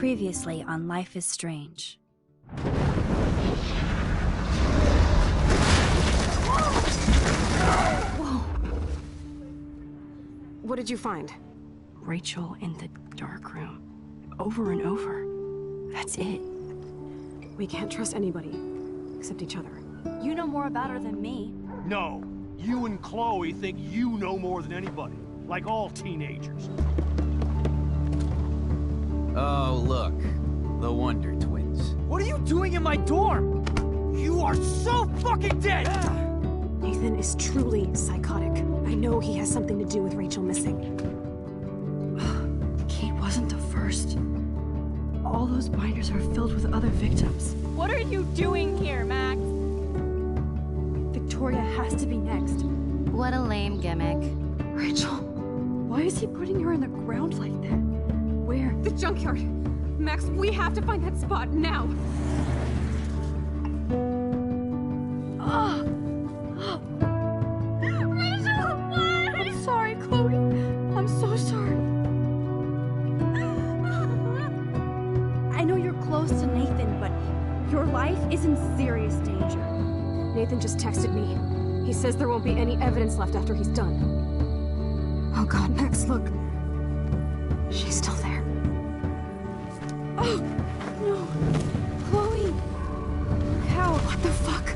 Previously on Life is Strange. Whoa! What did you find? Rachel in the dark room. Over and over. That's it. We can't trust anybody, except each other. You know more about her than me. No. You and Chloe think you know more than anybody. Like all teenagers. Oh, look. The Wonder Twins. What are you doing in my dorm? You are so fucking dead! Nathan is truly psychotic. I know he has something to do with Rachel missing. Kate wasn't the first. All those binders are filled with other victims. What are you doing here, Max? Victoria has to be next. What a lame gimmick. Rachel, why is he putting her in the ground like that? Where? The junkyard! Max, we have to find that spot now! Rachel, what? I'm sorry, Chloe. I'm so sorry. I know you're close to Nathan, but your life is in serious danger. Nathan just texted me. He says there won't be any evidence left after he's done. Oh god, Max, look. She's still there. Oh, no. Chloe. How? What the fuck?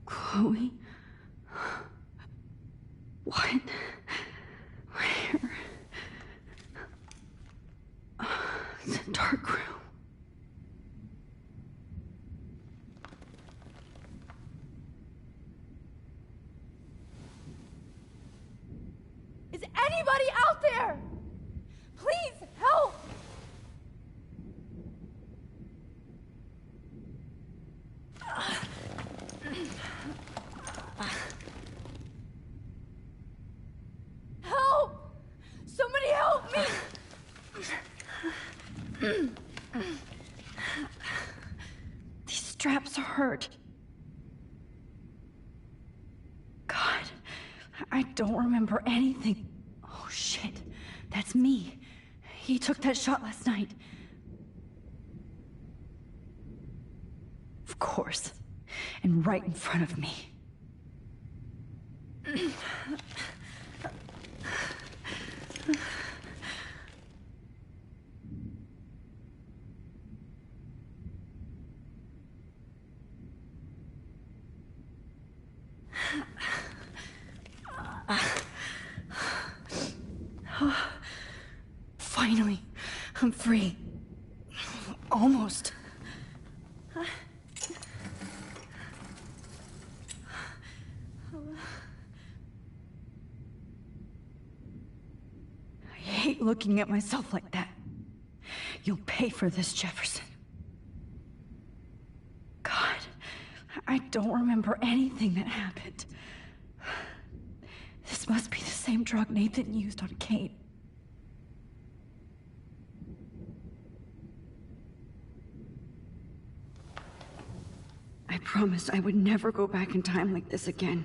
Chloe? What? Where? It's a dark room. Is anybody out there? Please, help! Help! Somebody help me! These straps hurt. God, I don't remember anything. Oh, shit. That's me. He took that shot last night. Of course. And right in front of me. Finally, I'm free. Almost. I hate looking at myself like that. You'll pay for this, Jefferson. God, I don't remember anything that happened. This must be the same drug Nathan used on Kate. I promised I would never go back in time like this again.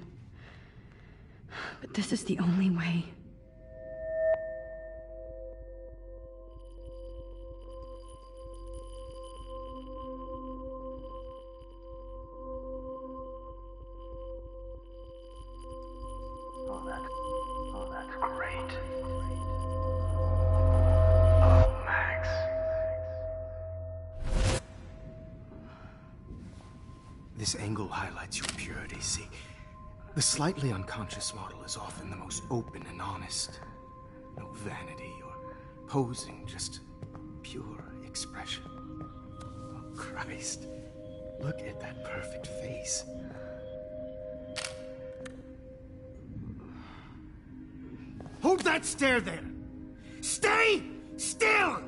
But this is the only way. Oh, that's great. Oh, Max. This angle highlights your purity, see? The slightly unconscious model is often the most open and honest. No vanity or posing, just pure expression. Oh, Christ. Look at that perfect face. Hold that stare there! Stay still!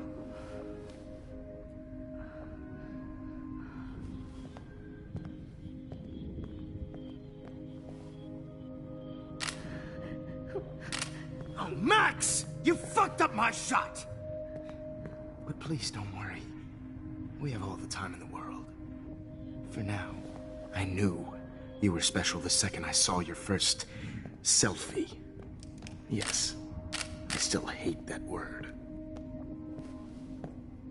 Oh, Max! You fucked up my shot! But please don't worry. We have all the time in the world. For now, I knew you were special the second I saw your first selfie. Yes, I still hate that word.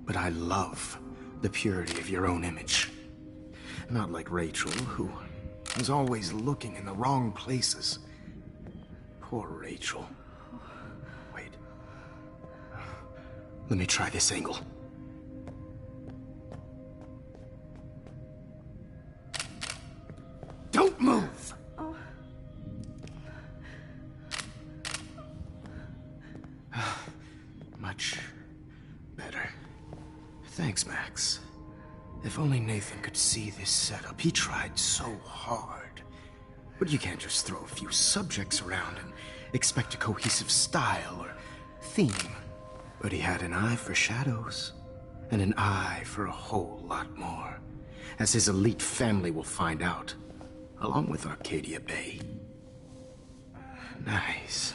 But I love the purity of your own image. Not like Rachel, who was always looking in the wrong places. Poor Rachel. Wait. Let me try this angle. Don't move! Much better. Thanks, Max. If only Nathan could see this setup. He tried so hard. But you can't just throw a few subjects around and expect a cohesive style or theme. But he had an eye for shadows, and an eye for a whole lot more, as his elite family will find out, along with Arcadia Bay. Nice.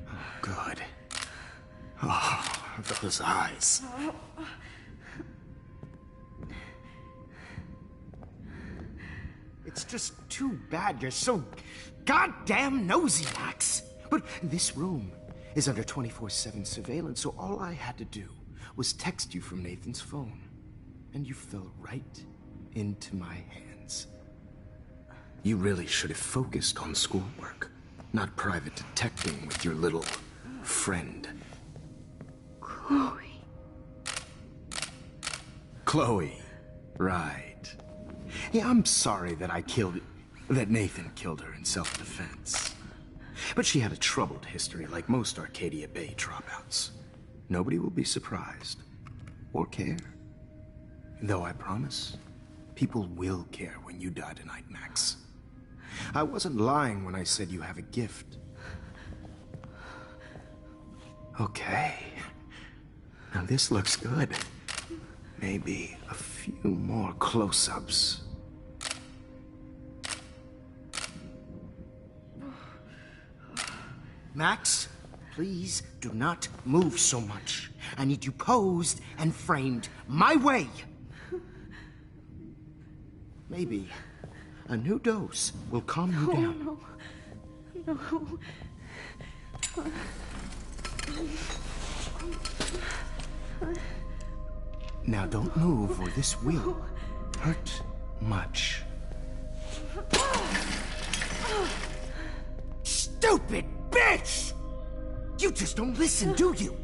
Oh, good. Oh, those eyes. It's just too bad you're so goddamn nosy, Max. But this room is under 24/7 surveillance, so all I had to do was text you from Nathan's phone. And you fell right into my hands. You really should have focused on schoolwork, not private detecting with your little friend. Chloe. Chloe, right. Yeah, I'm sorry that Nathan killed her in self-defense. But she had a troubled history like most Arcadia Bay dropouts. Nobody will be surprised or care. Though I promise, people will care when you die tonight, Max. I wasn't lying when I said you have a gift. Okay. Now this looks good. Maybe a few more close-ups. Max, please do not move so much. I need you posed and framed my way. Maybe a new dose will calm you down. No. Now don't move or this will hurt much. Stupid bitch! You just don't listen, do you?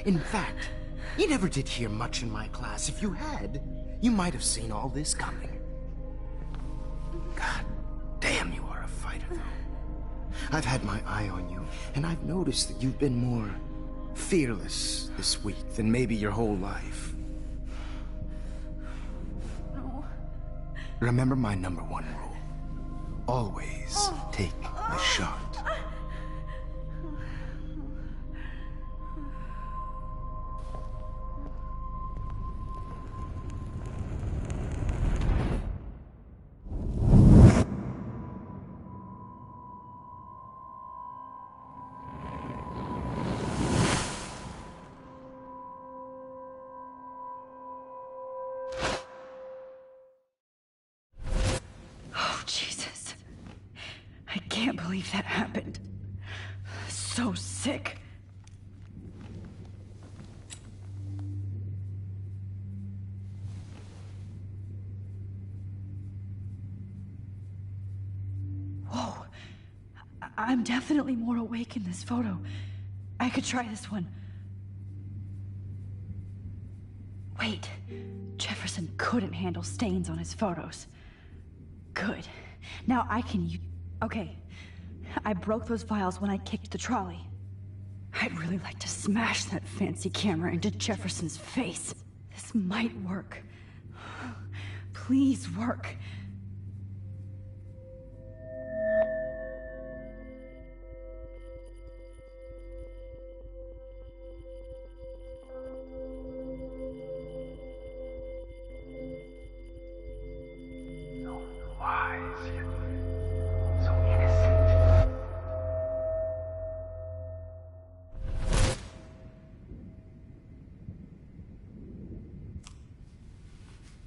In fact, you never did hear much in my class. If you had, you might have seen all this coming. God damn, you are a fighter, though. I've had my eye on you, and I've noticed that you've been more fearless this week than maybe your whole life. No. Remember my #1 rule. Always take the shot. Jesus. I can't believe that happened. So sick. Whoa. I'm definitely more awake in this photo. I could try this one. Wait. Jefferson couldn't handle stains on his photos. Good. Now I can use... Okay. I broke those files when I kicked the trolley. I'd really like to smash that fancy camera into Jefferson's face. This might work. Please work.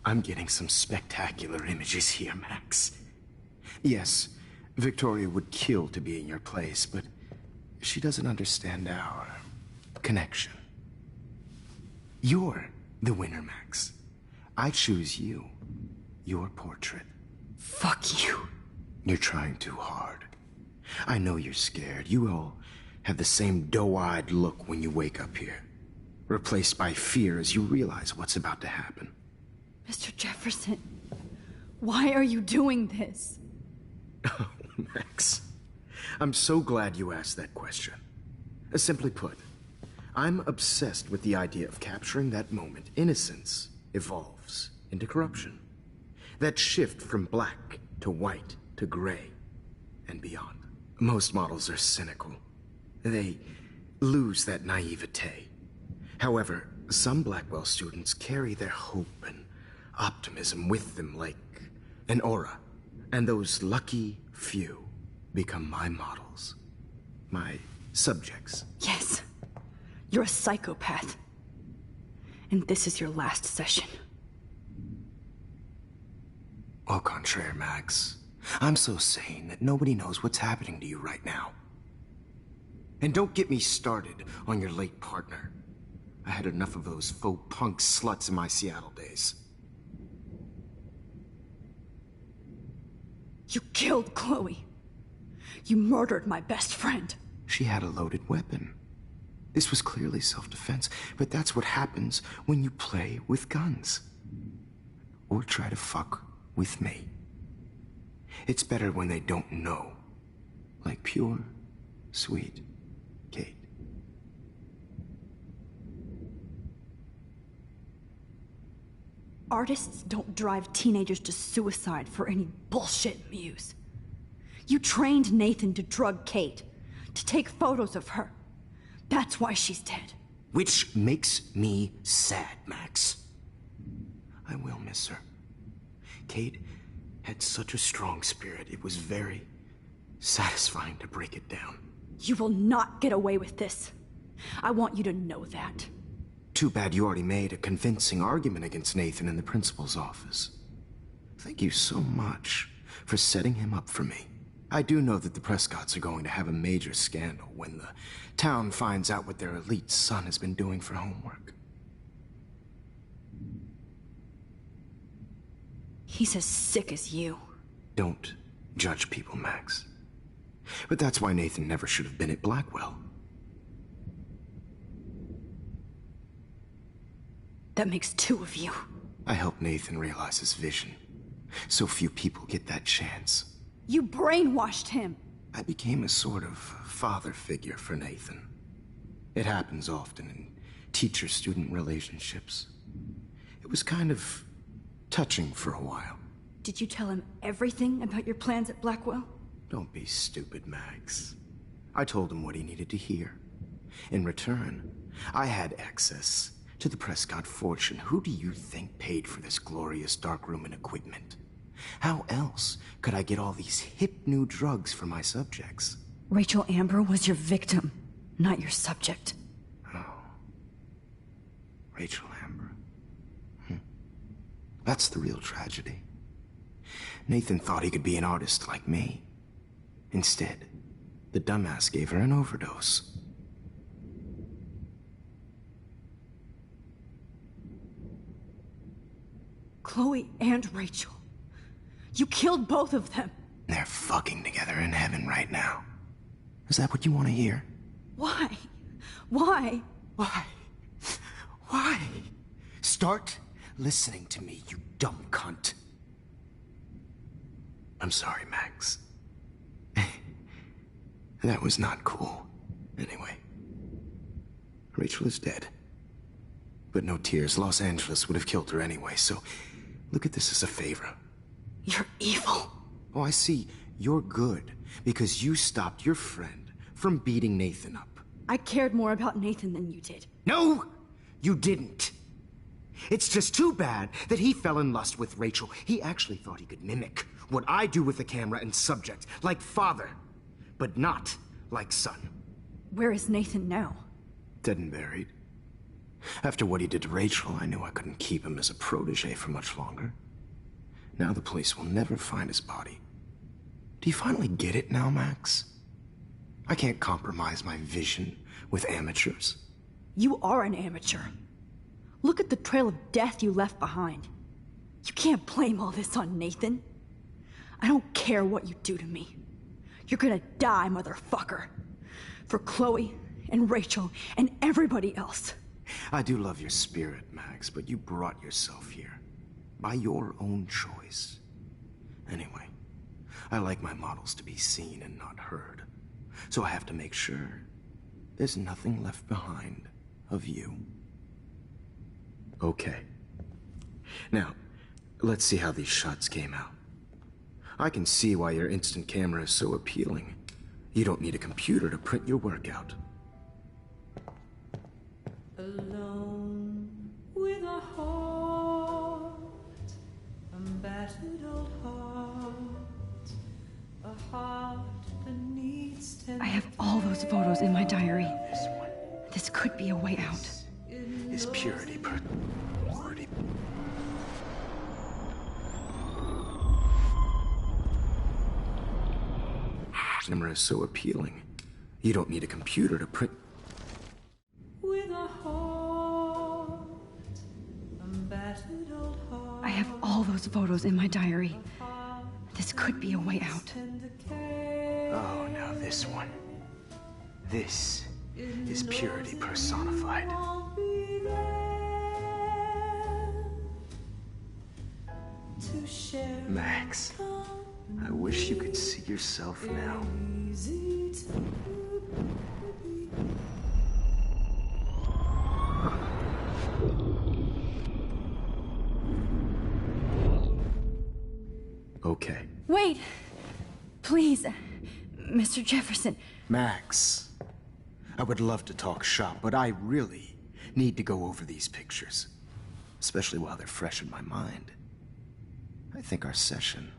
I'm getting some spectacular images here, Max. Yes, Victoria would kill to be in your place, but she doesn't understand our connection. You're the winner, Max. I choose you. Your portrait. Fuck you. You're trying too hard. I know you're scared. You all have the same doe-eyed look when you wake up here, replaced by fear as you realize what's about to happen. Mr. Jefferson, why are you doing this? Oh, Max. I'm so glad you asked that question. Simply put, I'm obsessed with the idea of capturing that moment innocence evolves into corruption. That shift from black to white to gray and beyond. Most models are cynical. They lose that naivete. However, some Blackwell students carry their hope and optimism with them like an aura. And those lucky few become my models. My subjects. Yes. You're a psychopath. And this is your last session. Au contraire, Max. I'm so sane that nobody knows what's happening to you right now. And don't get me started on your late partner. I had enough of those faux punk sluts in my Seattle days. You killed Chloe. You murdered my best friend. She had a loaded weapon. This was clearly self-defense, but that's what happens when you play with guns. Or try to fuck with me. It's better when they don't know. Like pure, sweet Kate. Artists don't drive teenagers to suicide for any bullshit muse. You trained Nathan to drug Kate, to take photos of her. That's why she's dead. Which makes me sad, Max. I will miss her. Kate had such a strong spirit, it was very satisfying to break it down. You will not get away with this. I want you to know that. Too bad you already made a convincing argument against Nathan in the principal's office. Thank you so much for setting him up for me. I do know that the Prescotts are going to have a major scandal when the town finds out what their elite son has been doing for homework. He's as sick as you. Don't judge people, Max. But that's why Nathan never should have been at Blackwell. That makes two of you. I helped Nathan realize his vision. So few people get that chance. You brainwashed him. I became a sort of father figure for Nathan. It happens often in teacher-student relationships. It was kind of touching for a while. Did you tell him everything about your plans at Blackwell? Don't be stupid, Max. I told him what he needed to hear. In return, I had access to the Prescott fortune. Who do you think paid for this glorious darkroom and equipment? How else could I get all these hip new drugs for my subjects? Rachel Amber was your victim, not your subject. Oh. Rachel Amber. That's the real tragedy. Nathan thought he could be an artist like me. Instead, the dumbass gave her an overdose. Chloe and Rachel. You killed both of them. They're fucking together in heaven right now. Is that what you want to hear? Why? Why? Why? Why? Start listening to me, you dumb cunt. I'm sorry, Max. That was not cool. Anyway, Rachel is dead. But no tears. Los Angeles would have killed her anyway, so look at this as a favor. You're evil. Oh, I see. You're good because you stopped your friend from beating Nathan up. I cared more about Nathan than you did. No, you didn't. It's just too bad that he fell in lust with Rachel. He actually thought he could mimic what I do with the camera and subject, like father, but not like son. Where is Nathan now? Dead and buried. After what he did to Rachel, I knew I couldn't keep him as a protege for much longer. Now the police will never find his body. Do you finally get it now, Max? I can't compromise my vision with amateurs. You are an amateur. Look at the trail of death you left behind. You can't blame all this on Nathan. I don't care what you do to me. You're gonna die, motherfucker. For Chloe and Rachel and everybody else. I do love your spirit, Max, but you brought yourself here. By your own choice. Anyway, I like my models to be seen and not heard. So I have to make sure there's nothing left behind of you. Okay. Now, let's see how these shots came out. I can see why your instant camera is so appealing. You don't need a computer to print your work out. Alone with a heart, a battered old heart, a heart that needs tender. I have all those photos in my diary. This could be a way out. Is purity purity. Camera is so appealing. You don't need a computer to print. With a heart, a battered old heart. I have all those photos in my diary. This could be a way out. Oh, now this one. This is purity personified. Max, I wish you could see yourself now. Okay. Wait! Please, Mr. Jefferson. Max, I would love to talk shop, but I really need to go over these pictures. Especially while they're fresh in my mind. I think our session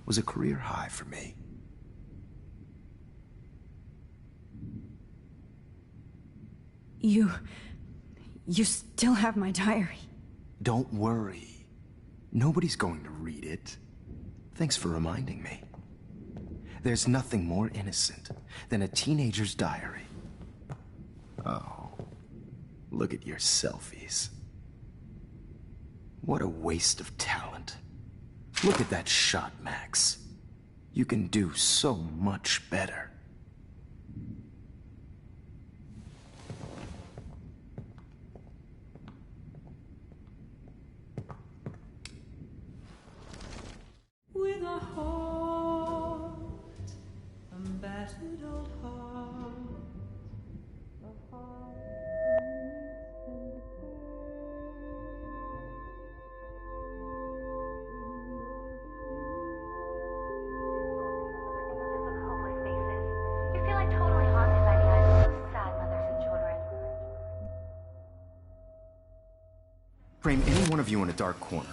was a career high for me. You still have my diary. Don't worry. Nobody's going to read it. Thanks for reminding me. There's nothing more innocent than a teenager's diary. Oh, look at your selfies. What a waste of talent. Look at that shot, Max. You can do so much better. With a heart, a battered old heart. A heart You feel like totally haunted by the eyes of those sad mothers and children. Frame any one of you in a dark corner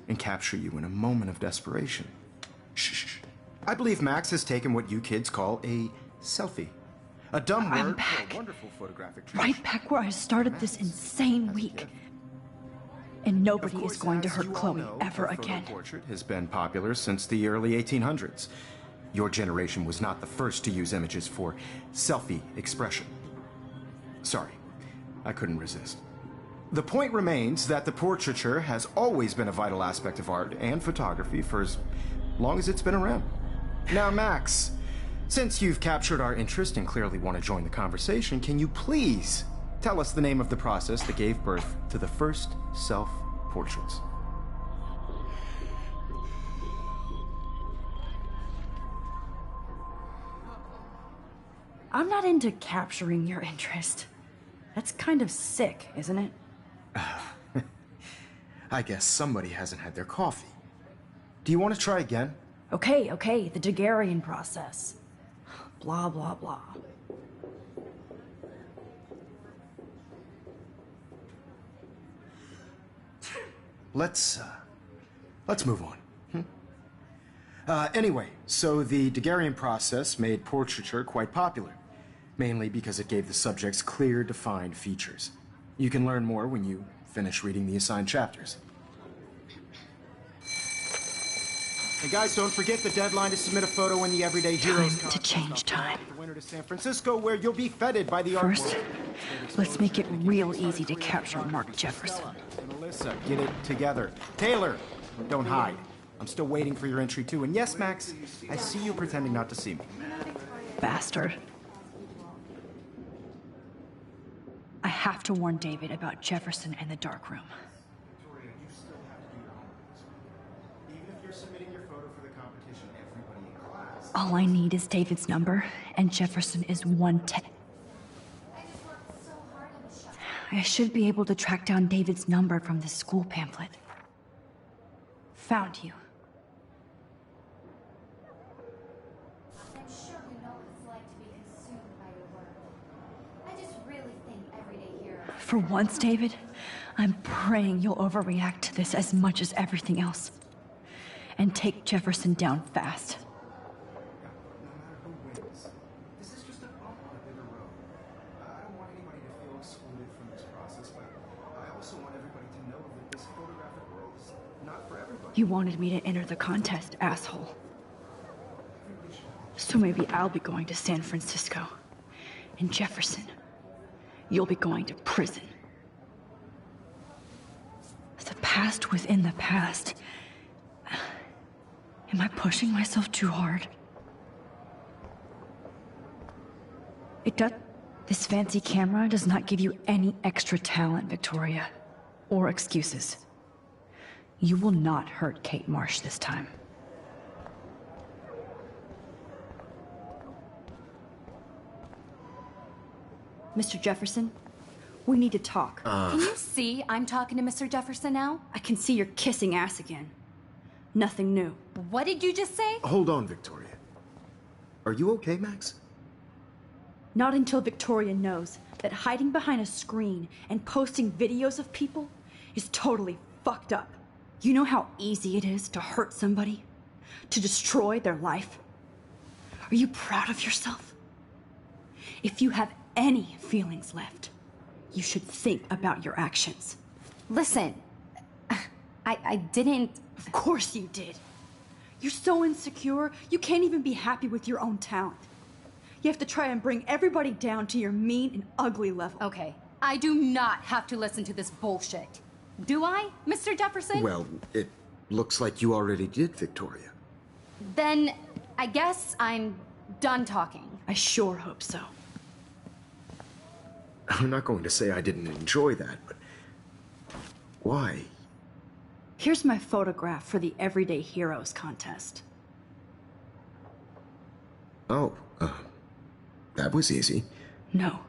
and capture you in a moment of desperation. Shh. I believe Max has taken what you kids call a selfie. A dumb word I'm back. for a wonderful photographic treat. Right back where I started this insane week. And nobody is going to hurt Chloe ever again. Portrait has been popular since the early 1800s. Your generation was not the first to use images for selfie expression. Sorry, I couldn't resist. The point remains that the portraiture has always been a vital aspect of art and photography for as long as it's been around. Now, Max, since you've captured our interest and clearly want to join the conversation, can you please tell us the name of the process that gave birth to the first self-portraits? I'm not into capturing your interest. That's kind of sick, isn't it? I guess somebody hasn't had their coffee. Do you want to try again? Okay, the Daguerrean process. Blah, blah, blah. Let's move on. Anyway, so the Daguerrean process made portraiture quite popular, mainly because it gave the subjects clear, defined features. You can learn more when you finish reading the assigned chapters. And guys, don't forget the deadline to submit a photo in the Everyday Heroes Time to change time. The winter to San Francisco, where you'll be feted by the art First, world. let's make it real easy to capture Mark Jefferson. And Alyssa, get it together. Taylor, don't hide. I'm still waiting for your entry too. And yes, Max, I see you pretending not to see me. Bastard. I have to warn David about Jefferson and the dark room. Victoria, you still have to do your homework. Even if you're submitting your photo for the competition, everybody in class. All I need is David's number, and Jefferson is 110. I should be able to track down David's number from the school pamphlet. Found you. I'm sure you know what it's like to be consumed by your work. I just really think Everyday Hero. For once, David, I'm praying you'll overreact to this as much as everything else. And take Jefferson down fast. No matter who wins, this is just a bump on a bigger road. I don't want anybody to feel excluded from this process, but I also want everybody to know that this photographic world is not for everybody. You wanted me to enter the contest, asshole. So maybe I'll be going to San Francisco. And Jefferson, you'll be going to prison. The past within the past. Am I pushing myself too hard? This fancy camera does not give you any extra talent, Victoria. Or excuses. You will not hurt Kate Marsh this time. Mr. Jefferson, we need to talk. Can you see I'm talking to Mr. Jefferson now? I can see you're kissing ass again. Nothing new. What did you just say? Hold on, Victoria. Are you okay, Max? Not until Victoria knows that hiding behind a screen and posting videos of people is totally fucked up. You know how easy it is to hurt somebody? To destroy their life? Are you proud of yourself? If you have any feelings left, you should think about your actions. Listen, I didn't... Of course you did. You're so insecure, you can't even be happy with your own talent. You have to try and bring everybody down to your mean and ugly level. Okay, I do not have to listen to this bullshit. Do I, Mr. Jefferson? Well, it looks like you already did, Victoria. Then I guess I'm done talking. I sure hope so. I'm not going to say I didn't enjoy that, but why? Here's my photograph for the Everyday Heroes contest. Oh, that was easy. No.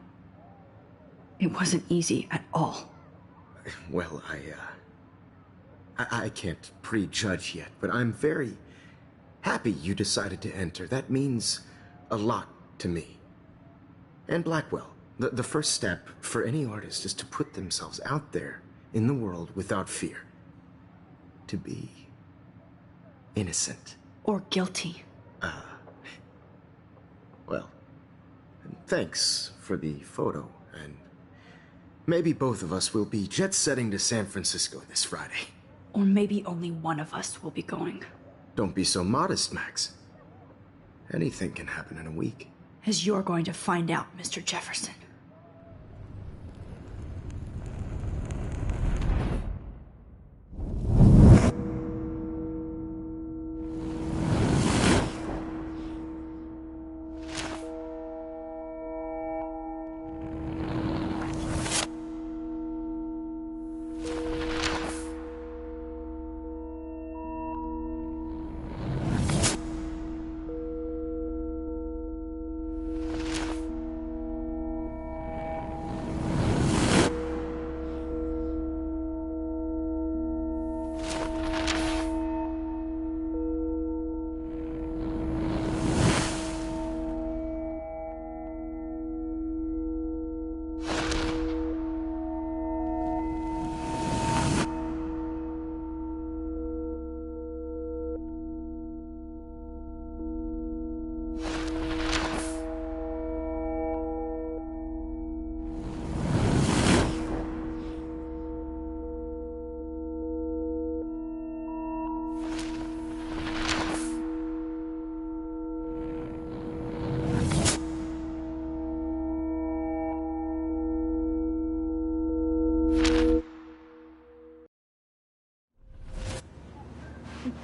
It wasn't easy at all. Well, I can't prejudge yet, but I'm very happy you decided to enter. That means a lot to me. And Blackwell. The first step for any artist is to put themselves out there in the world without fear. To be innocent. Or guilty. Well, thanks for the photo, and maybe both of us will be jet-setting to San Francisco this Friday. Or maybe only one of us will be going. Don't be so modest, Max. Anything can happen in a week. As you're going to find out, Mr. Jefferson.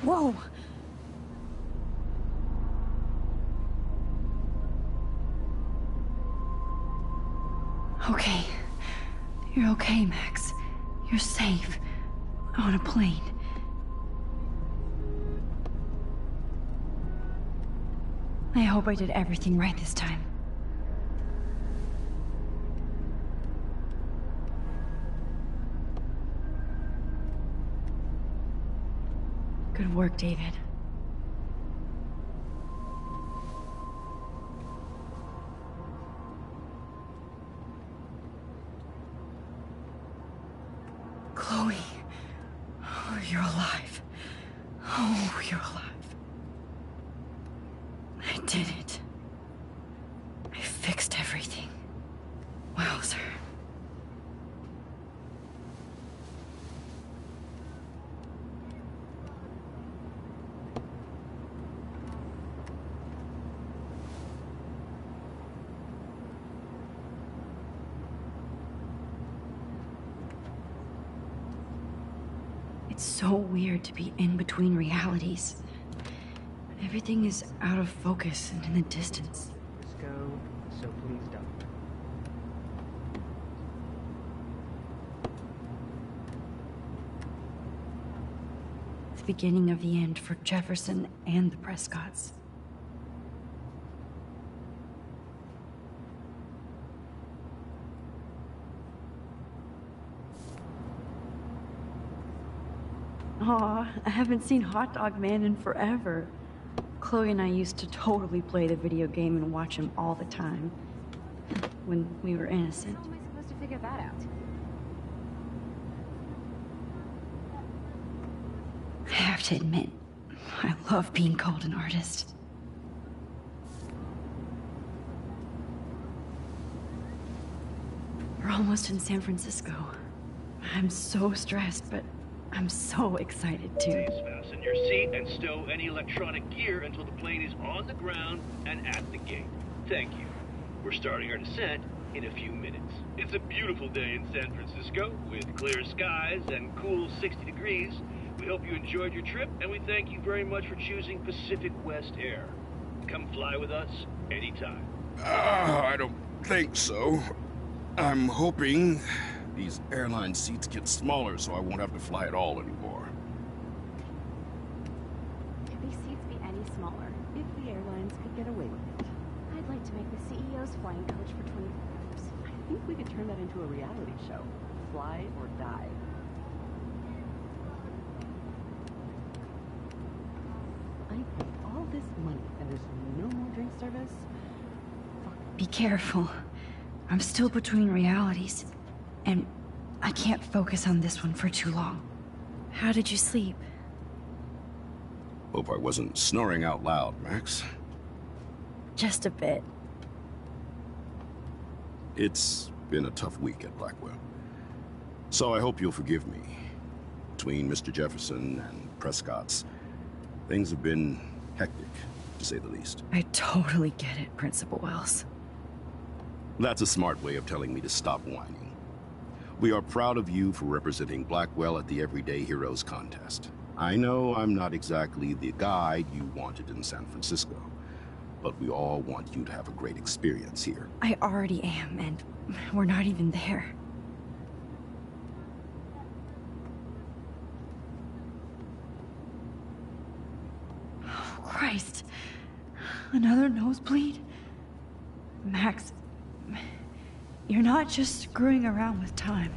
Whoa! Okay. You're okay, Max. You're safe. On a plane. I hope I did everything right this time. Good work, David. Chloe. Oh, you're alive. Oh, you're alive. I did it. I fixed everything. Wowzer. It's so weird to be in between realities. Everything is out of focus and in the distance. Let's go, so please don't. The beginning of the end for Jefferson and the Prescotts. Aw, I haven't seen Hot Dog Man in forever. Chloe and I used to totally play the video game and watch him all the time. When we were innocent. How am I supposed to figure that out? I have to admit, I love being called an artist. We're almost in San Francisco. I'm so stressed, but I'm so excited too. Please fasten your seat and stow any electronic gear until the plane is on the ground and at the gate. Thank you. We're starting our descent in a few minutes. It's a beautiful day in San Francisco with clear skies and cool 60 degrees. We hope you enjoyed your trip, and we thank you very much for choosing Pacific West Air. Come fly with us anytime. I don't think so. I'm hoping these airline seats get smaller so I won't have to fly at all anymore. Could these seats be any smaller? If the airlines could get away with it. I'd like to make the CEO's flying coach for 24 hours. I think we could turn that into a reality show. Fly or die. I paid all this money and there's no more drink service? Be careful. I'm still between realities, and I can't focus on this one for too long. How did you sleep? Hope I wasn't snoring out loud, Max. Just a bit. It's been a tough week at Blackwell. So I hope you'll forgive me. Between Mr. Jefferson and Prescott's, things have been hectic, to say the least. I totally get it, Principal Wells. That's a smart way of telling me to stop whining. We are proud of you for representing Blackwell at the Everyday Heroes contest. I know I'm not exactly the guide you wanted in San Francisco, but we all want you to have a great experience here. I already am, and we're not even there. Oh, Christ. Another nosebleed? Max, you're not just screwing around with time.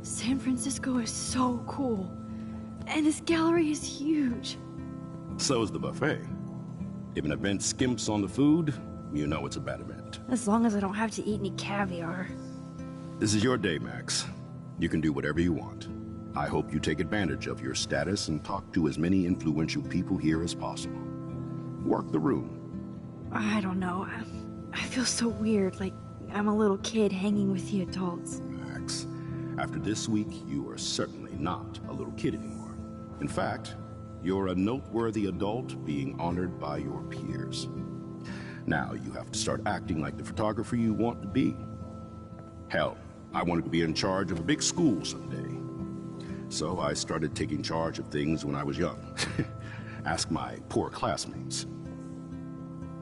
San Francisco is so cool. And this gallery is huge. So is the buffet. If an event skimps on the food, you know it's a bad event. As long as I don't have to eat any caviar. This is your day, Max. You can do whatever you want. I hope you take advantage of your status and talk to as many influential people here as possible. Work the room. I don't know. I feel so weird, like I'm a little kid hanging with the adults. Max, after this week, you are certainly not a little kid anymore. In fact, you're a noteworthy adult being honored by your peers. Now you have to start acting like the photographer you want to be. Hell, I wanted to be in charge of a big school someday. So I started taking charge of things when I was young. Ask my poor classmates.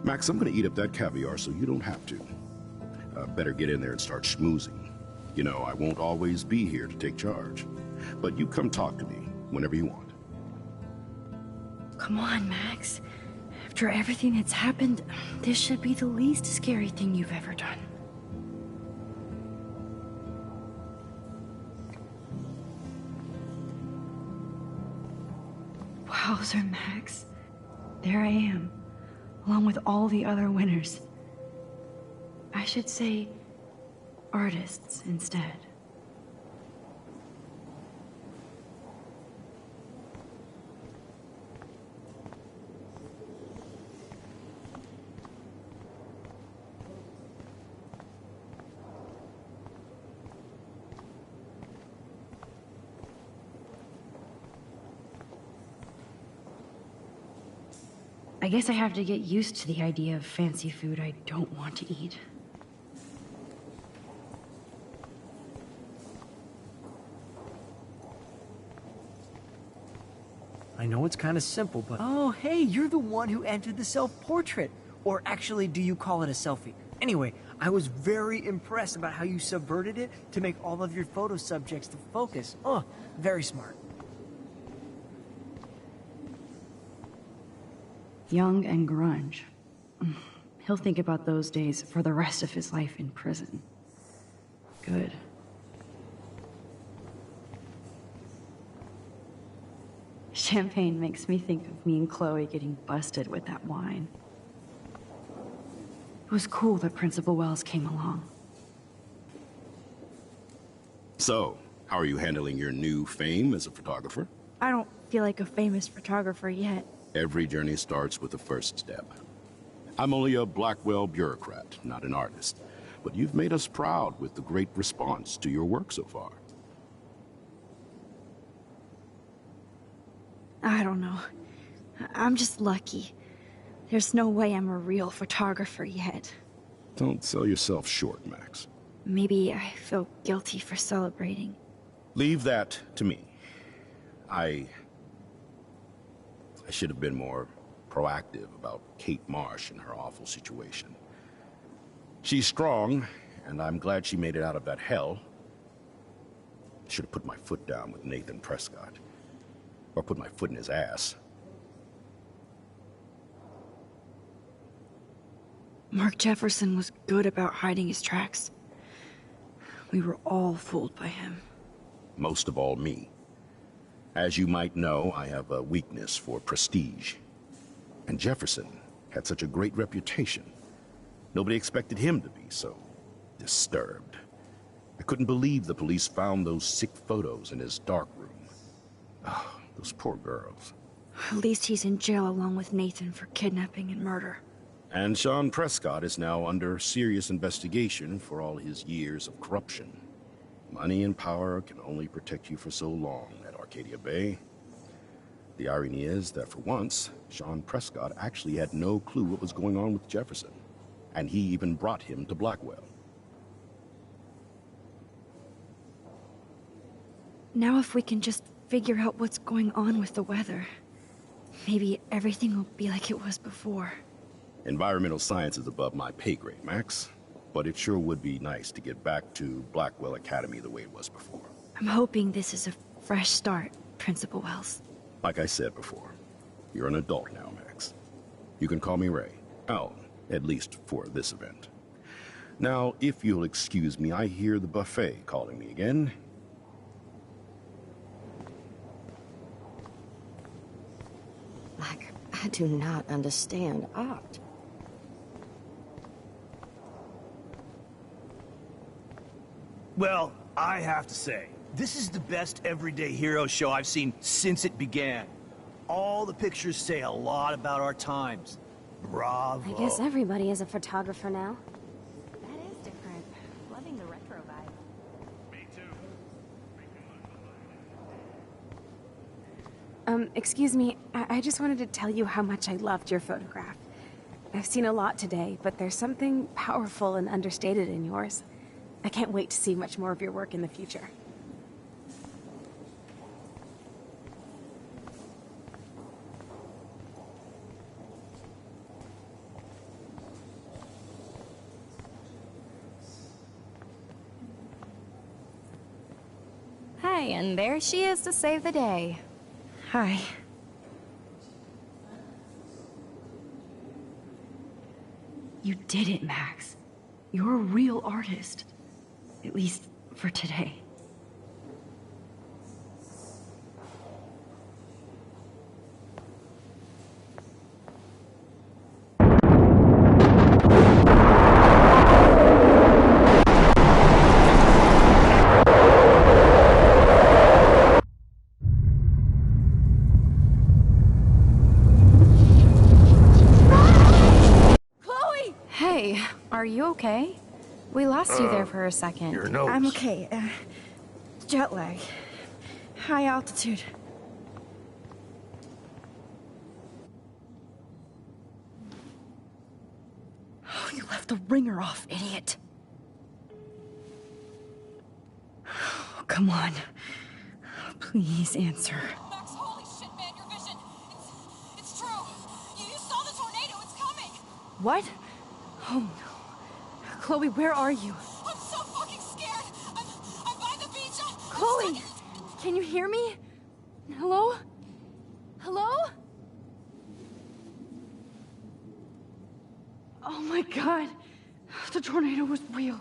Max, I'm gonna eat up that caviar so you don't have to. Better get in there and start schmoozing. You know, I won't always be here to take charge. But you come talk to me whenever you want. Come on, Max. After everything that's happened, this should be the least scary thing you've ever done. Wowzer, Max. There I am, along with all the other winners. I should say artists instead. I guess I have to get used to the idea of fancy food I don't want to eat. I know it's kind of simple, but... Oh, hey, you're the one who entered the self-portrait. Or actually, do you call it a selfie? Anyway, I was very impressed about how you subverted it to make all of your photo subjects the focus. Oh, very smart. Young and grunge. He'll think about those days for the rest of his life in prison. Good. Champagne makes me think of me and Chloe getting busted with that wine. It was cool that Principal Wells came along. So, how are you handling your new fame as a photographer? I don't feel like a famous photographer yet. Every journey starts with the first step. I'm only a Blackwell bureaucrat, not an artist. But you've made us proud with the great response to your work so far. I don't know. I'm just lucky. There's no way I'm a real photographer yet. Don't sell yourself short, Max. Maybe I feel guilty for celebrating. Leave that to me. I should have been more proactive about Kate Marsh and her awful situation. She's strong, and I'm glad she made it out of that hell. I should have put my foot down with Nathan Prescott. Or put my foot in his ass. Mark Jefferson was good about hiding his tracks. We were all fooled by him. Most of all, me. As you might know, I have a weakness for prestige. And Jefferson had such a great reputation. Nobody expected him to be so disturbed. I couldn't believe the police found those sick photos in his dark room. Oh, those poor girls. At least he's in jail along with Nathan for kidnapping and murder. And Sean Prescott is now under serious investigation for all his years of corruption. Money and power can only protect you for so long at Arcadia Bay. The irony is that for once, Sean Prescott actually had no clue what was going on with Jefferson. And he even brought him to Blackwell. Now if we can just figure out what's going on with the weather, maybe everything will be like it was before. Environmental science is above my pay grade, Max. But it sure would be nice to get back to Blackwell Academy the way it was before. I'm hoping this is a fresh start, Principal Wells. Like I said before, you're an adult now, Max. You can call me Ray. Oh, at least for this event. Now, if you'll excuse me, I hear the buffet calling me again. Like, I do not understand art. Well, I have to say, this is the best everyday hero show I've seen since it began. All the pictures say a lot about our times. Bravo. I guess everybody is a photographer now. That is different. Loving the retro vibe. Me too. Excuse me, I just wanted to tell you how much I loved your photograph. I've seen a lot today, but there's something powerful and understated in yours. I can't wait to see much more of your work in the future. Hey, and there she is to save the day. Hi. You did it, Max. You're a real artist. At least for today. Chloe! Hey, are you okay? We lost you there for a second. Your nose. I'm okay. Jet lag. High altitude. Oh, you left the ringer off, idiot. Oh, come on. Please answer. Max, holy shit, man, your vision! You saw the tornado. It's coming. What? Oh no. Chloe, where are you? I'm so fucking scared. I'm by the beach. Chloe! Can you hear me? Hello? Hello? Oh my god. The tornado was real.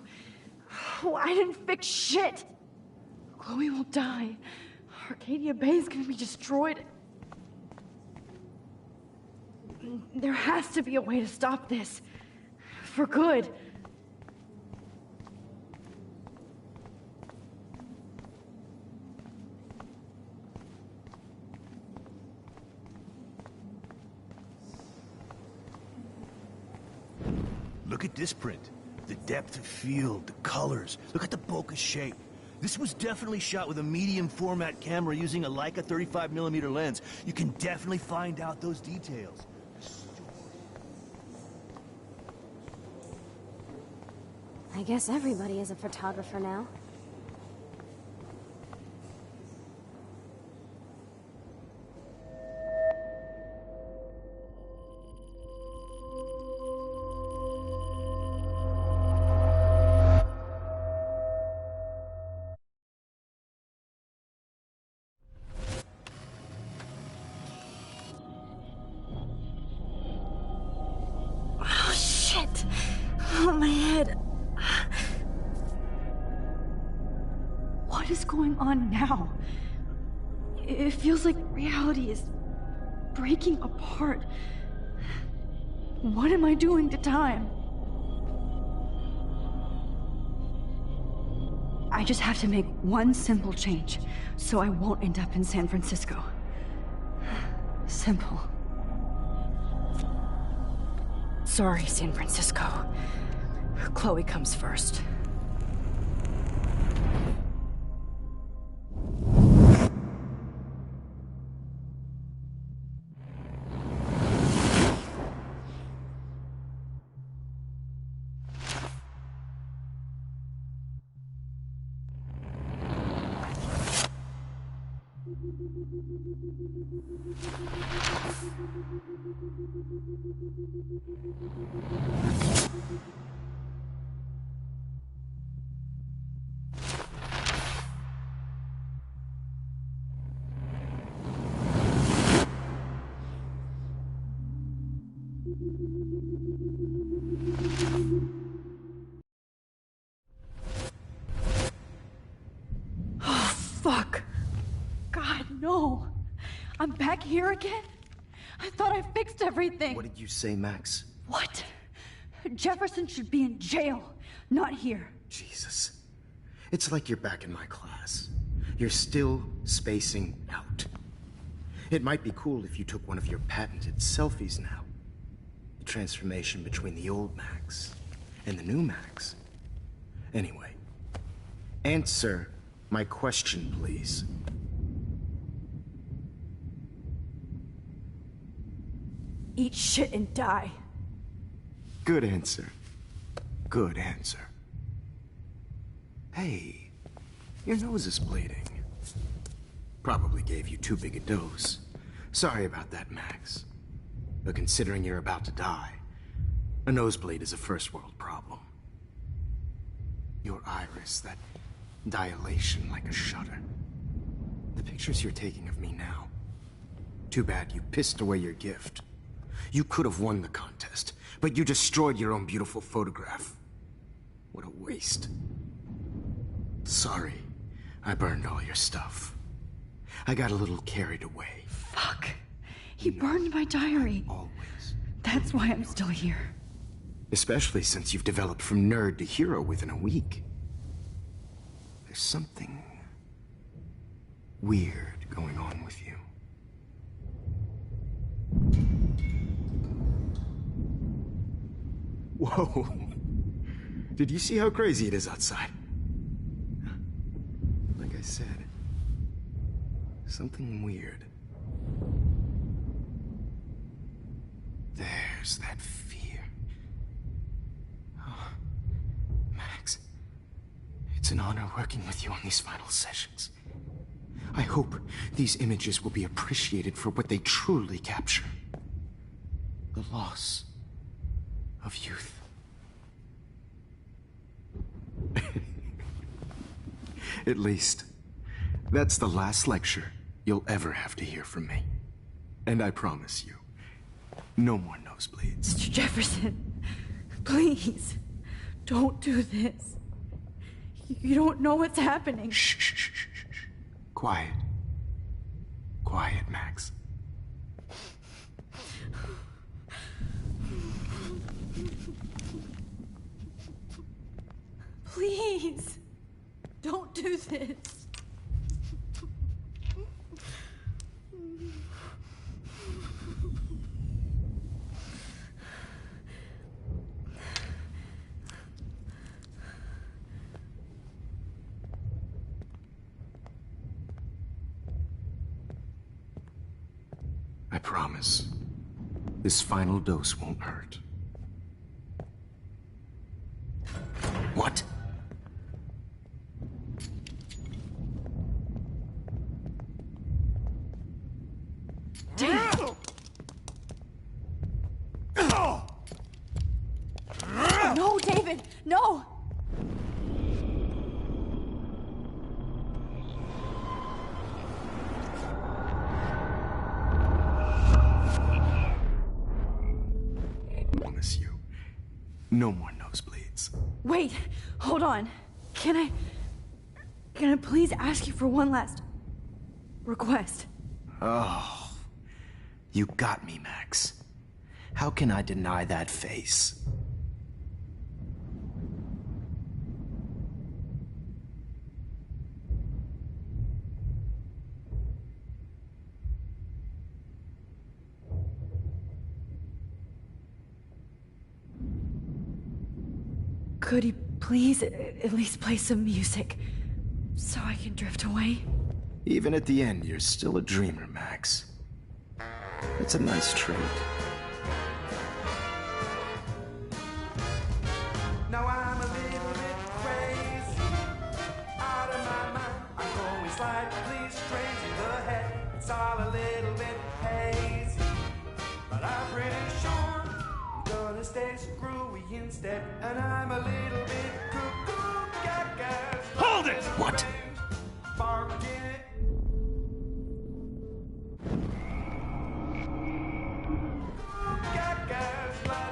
Oh, I didn't fix shit. Chloe will die. Arcadia Bay is gonna be destroyed. There has to be a way to stop this. For good. Look at this print. The depth of field, the colors. Look at the bokeh shape. This was definitely shot with a medium format camera using a Leica 35mm lens. You can definitely find out those details. I guess everybody is a photographer now. Oh shit! Oh, my head. What is going on now? It feels like reality is breaking apart. What am I doing to time? I just have to make one simple change, so I won't end up in San Francisco. Simple. Sorry, San Francisco. Chloe comes first. Oh, fuck. God, no. I'm back here again? I thought I fixed everything. What did you say, Max? What? Jefferson should be in jail, not here. Jesus. It's like you're back in my class. You're still spacing out. It might be cool if you took one of your patented selfies now. The transformation between the old Max and the new Max. Anyway, answer my question, please. Eat shit and die. Good answer. Good answer. Hey, your nose is bleeding. Probably gave you too big a dose. Sorry about that, Max. But considering you're about to die, a nosebleed is a first world problem. Your iris, that dilation like a shutter. The pictures you're taking of me now. Too bad you pissed away your gift. You could have won the contest, but you destroyed your own beautiful photograph. What a waste. Sorry, I burned all your stuff. I got a little carried away. Fuck. He burned my diary. Always. That's why I'm still here. Especially since you've developed from nerd to hero within a week. There's something weird going on with you. Whoa. Did you see how crazy it is outside? Like I said, something weird. There's that fear. Oh, Max, it's an honor working with you on these final sessions. I hope these images will be appreciated for what they truly capture. the loss of youth. At least, that's the last lecture you'll ever have to hear from me. And I promise you, no more nosebleeds. Mr. Jefferson, please, don't do this. You don't know what's happening. Shh, shh, shh, shh, shh. Quiet. Quiet, Max. Please, don't do this. I promise, this final dose won't hurt. What? No, David, no! I promise you, no more nosebleeds. Wait, hold on. Can I please ask you for one last request? Oh, you got me, Max. How can I deny that face? Could you please at least play some music so I can drift away? Even at the end, you're still a dreamer, Max. It's a nice trait. Now I'm a little bit crazy, out of my mind. I'm going slightly strange in the head. It's all a little bit hazy, but I'm pretty sure I'm gonna stay screwy instead. And I'm a little bit cuckoo, gaga. Hold it! What? Barking it.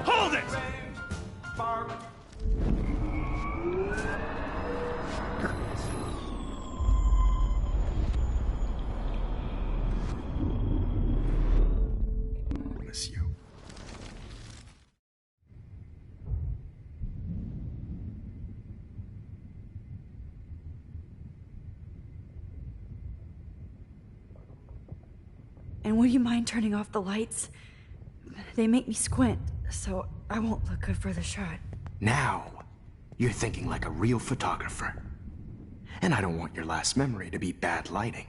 Hold it! Bark. Miss you. And would you mind turning off the lights? They make me squint, so I won't look good for the shot. Now, you're thinking like a real photographer. And I don't want your last memory to be bad lighting.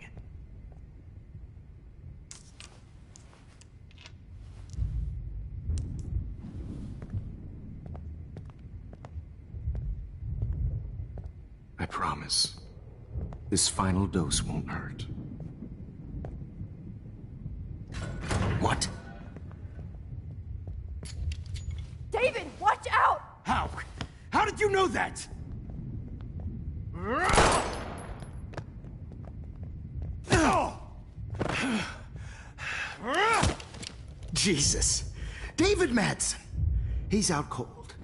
I promise, this final dose won't hurt. What? David, watch out! How? How did you know that? Jesus. David Madsen. He's out cold.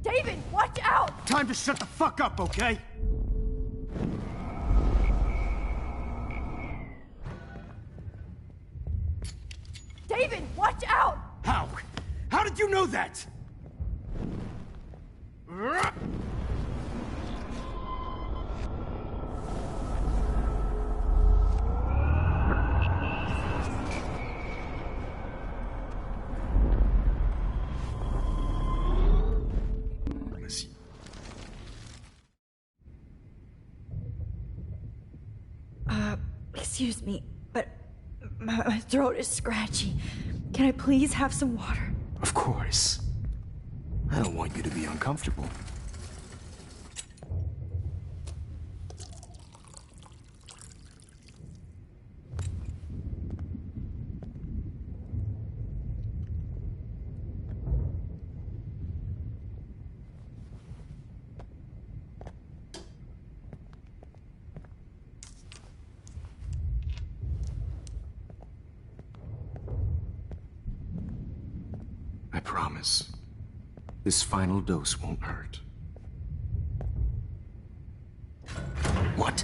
David, watch out! Time to shut the fuck up, okay? David, watch out! How? How did you know that? Excuse me, but my throat is scratchy. Can I please have some water? Of course. I don't want you to be uncomfortable. promise. This final dose won't hurt. What?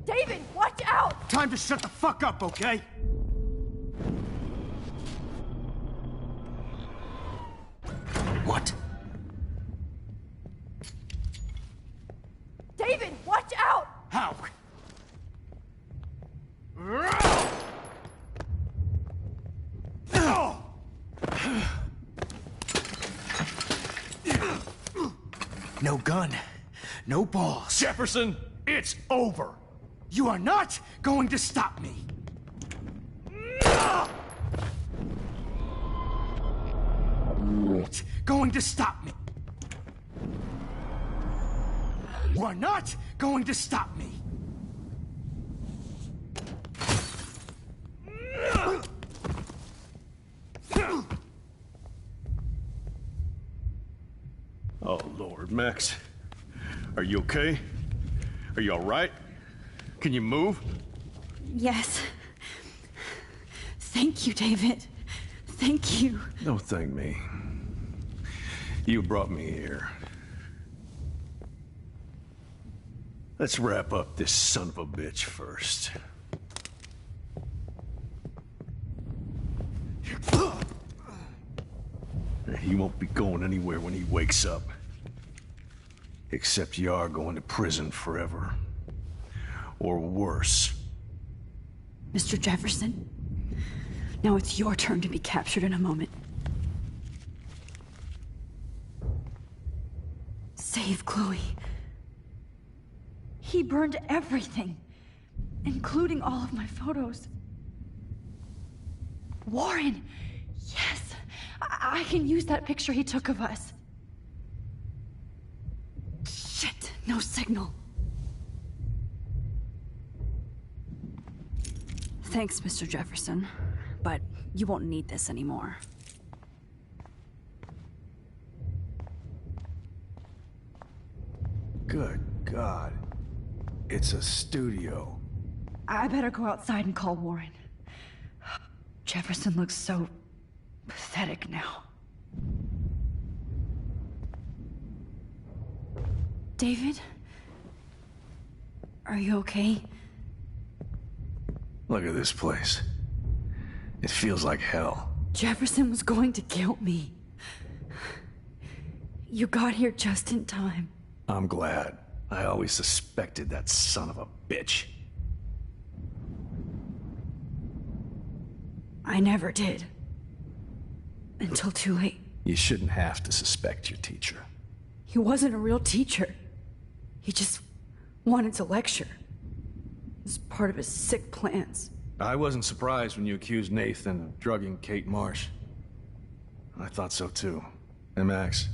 David, watch out! Time to shut the fuck up, okay? What? David, watch out! How? No gun, no balls. Jefferson, it's over. You are not going to stop me. Going to stop me. You are not going to stop me. Oh, Lord, Max. Are you okay? Are you all right? Can you move? Yes. Thank you, David. Thank you. Don't thank me. You brought me here. Let's wrap up this son of a bitch first. He won't be going anywhere when he wakes up. Except you are going to prison forever. Or worse. Mr. Jefferson, now it's your turn to be captured in a moment. Save Chloe. He burned everything, including all of my photos. Warren! Yes! I can use that picture he took of us. Shit, no signal. Thanks, Mr. Jefferson, but you won't need this anymore. Good God. It's a studio. I better go outside and call Warren. Jefferson looks so pathetic now. David? Are you okay? Look at this place. It feels like hell. Jefferson was going to kill me. You got here just in time. I'm glad. I always suspected that son of a bitch. I never did. Until too late. You shouldn't have to suspect your teacher. He wasn't a real teacher. He just wanted to lecture. It was part of his sick plans. I wasn't surprised when you accused Nathan of drugging Kate Marsh. I thought so too. And Max,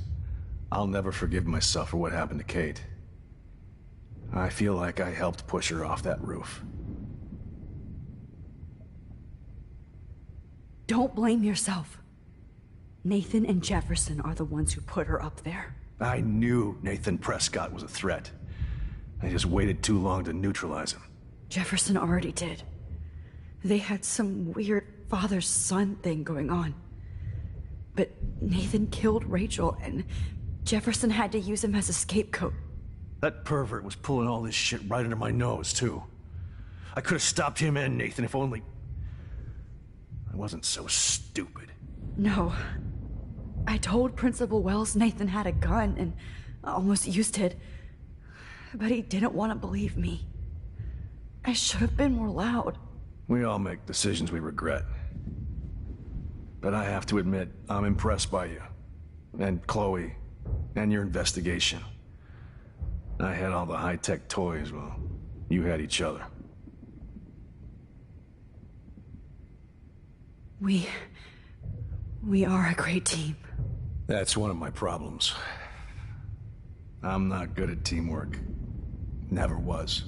I'll never forgive myself for what happened to Kate. I feel like I helped push her off that roof. Don't blame yourself. Nathan and Jefferson are the ones who put her up there. I knew Nathan Prescott was a threat. I just waited too long to neutralize him. Jefferson already did. They had some weird father-son thing going on. But Nathan killed Rachel, and Jefferson had to use him as a scapegoat. That pervert was pulling all this shit right under my nose, too. I could have stopped him and Nathan if only... I wasn't so stupid. No. I told Principal Wells Nathan had a gun and almost used it. But he didn't want to believe me. I should have been more loud. We all make decisions we regret. But I have to admit, I'm impressed by you. And Chloe. And your investigation. I had all the high-tech toys, well, you had each other. We are a great team. That's one of my problems. I'm not good at teamwork. Never was.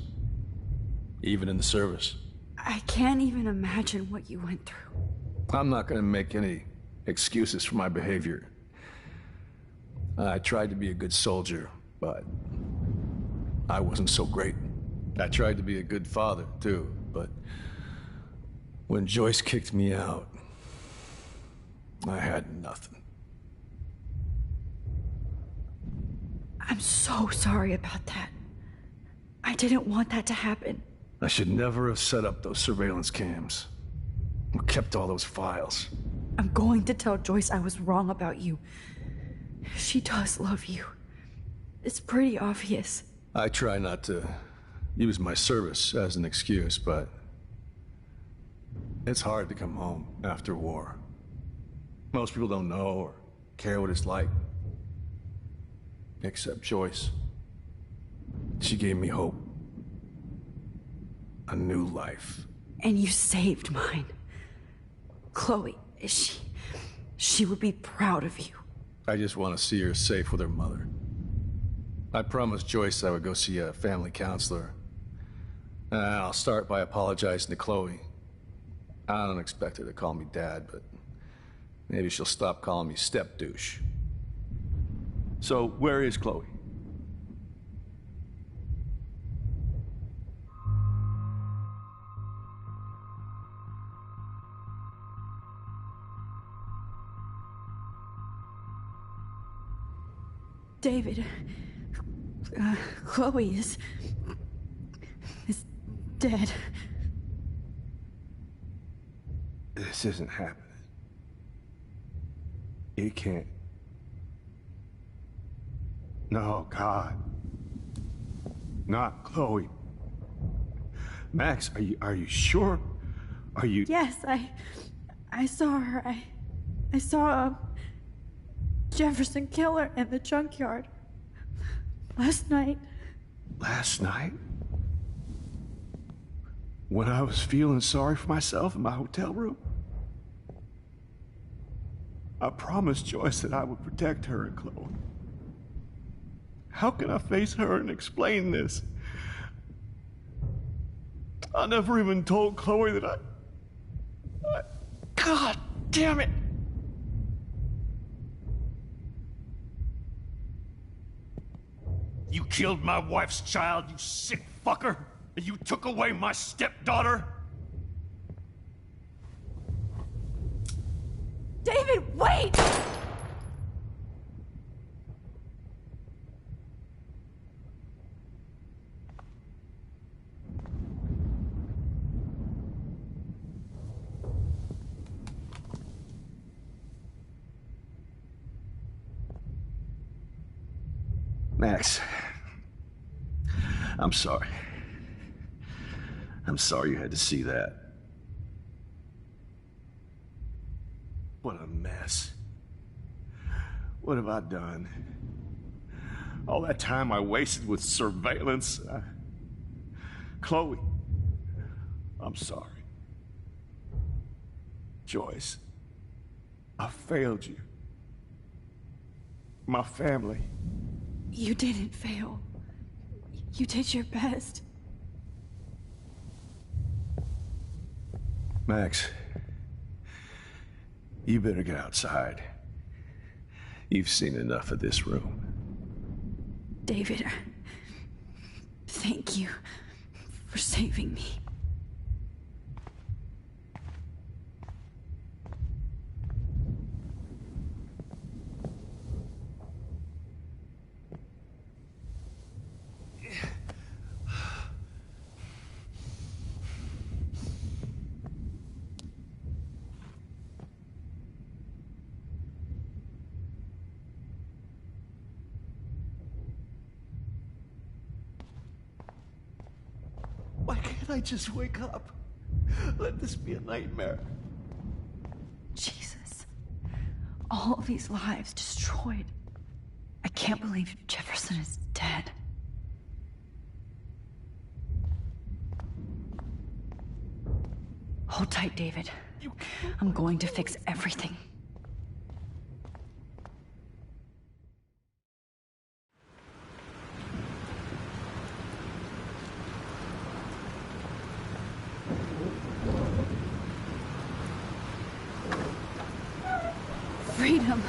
Even in the service. I can't even imagine what you went through. I'm not gonna make any excuses for my behavior. I tried to be a good soldier, but I wasn't so great. I tried to be a good father, too, but when Joyce kicked me out, I had nothing. I'm so sorry about that. I didn't want that to happen. I should never have set up those surveillance cams. Or kept all those files. I'm going to tell Joyce I was wrong about you. She does love you. It's pretty obvious. I try not to use my service as an excuse, but it's hard to come home after war. Most people don't know or care what it's like. Except Joyce. She gave me hope. A new life. And you saved mine. Chloe, she would be proud of you. I just want to see her safe with her mother. I promised Joyce I would go see a family counselor. And I'll start by apologizing to Chloe. I don't expect her to call me Dad, but maybe she'll stop calling me step douche. So, where is Chloe? David, Chloe is dead. This isn't happening. It can't. No, God. Not Chloe. Max, are you sure? Are you... Yes, I saw her. I saw Jefferson kill her in the junkyard. Last night. Last night? When I was feeling sorry for myself in my hotel room? I promised Joyce that I would protect her and Chloe. How can I face her and explain this? I never even told Chloe that I... God damn it! You killed my wife's child, you sick fucker! And you took away my stepdaughter? David, wait! Max, I'm sorry. I'm sorry you had to see that. What a mess. What have I done? All that time I wasted with surveillance. Chloe, I'm sorry. Joyce, I failed you. My family. You didn't fail. You did your best. Max, you better get outside. You've seen enough of this room. David, thank you for saving me. Why can't I just wake up? Let this be a nightmare. Jesus. All of these lives destroyed. I can't believe Jefferson is dead. Hold tight, David. I'm going to fix everything. Freedom.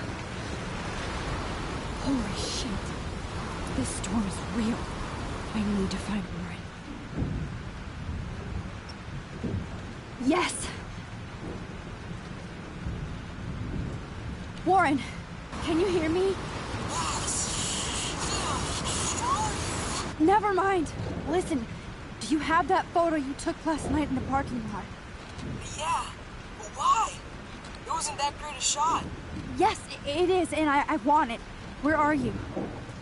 Holy shit. This storm is real. I need to find Warren. Yes! Warren, can you hear me? Never mind. Listen, do you have that photo you took last night in the parking lot? Yeah. Well, why? It wasn't that great a shot. Yes, it is, and I want it. Where are you?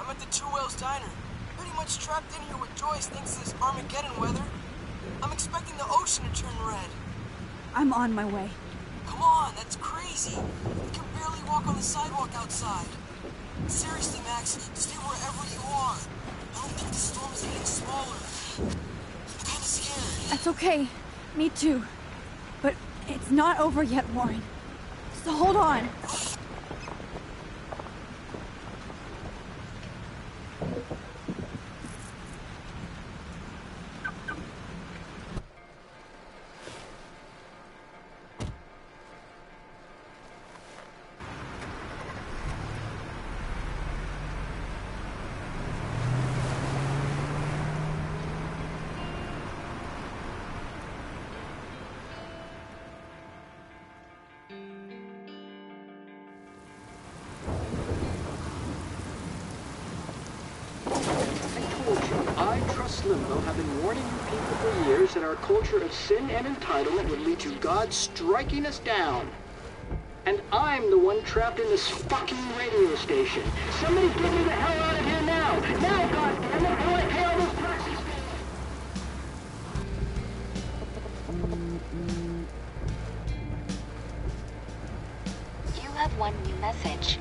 I'm at the Two Whales Diner. Pretty much trapped in here with Joyce thanks to this Armageddon weather. I'm expecting the ocean to turn red. I'm on my way. Come on, that's crazy. You can barely walk on the sidewalk outside. Seriously, Max, stay wherever you are. I don't think the storm is getting smaller. I'm kinda scared. That's okay. Me too. But it's not over yet, Warren. So hold on. Limbo have been warning you people for years that our culture of sin and entitlement would lead to God striking us down. And I'm the one trapped in this fucking radio station. Somebody get me the hell out of here now! Now, goddammit, how do I pay all those taxes? You have one new message.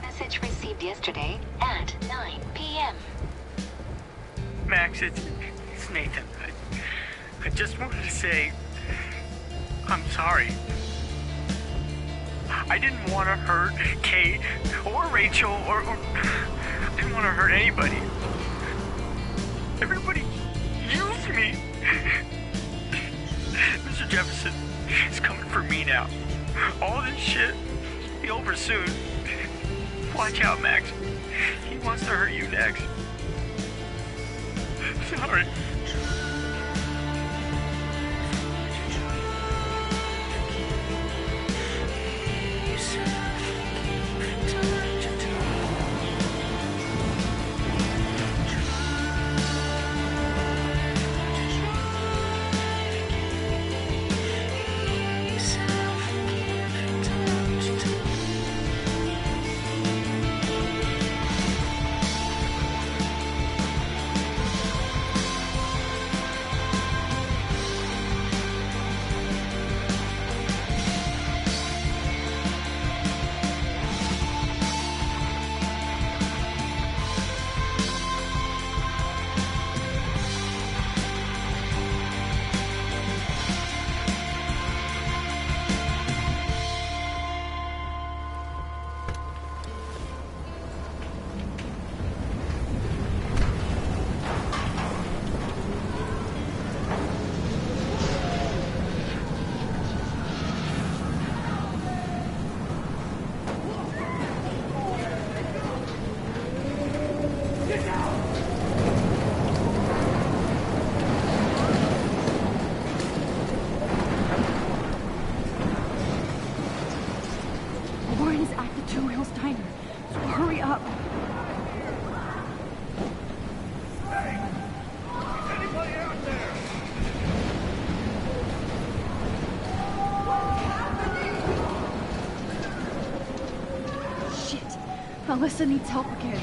Message received yesterday at 9 p.m. Max, it's Nathan. I just wanted to say, I'm sorry. I didn't want to hurt Kate or Rachel or I didn't want to hurt anybody. Everybody used me. Mr. Jefferson is coming for me now. All this shit will be over soon. Watch out, Max. He wants to hurt you next. Sorry. Alyssa needs help again.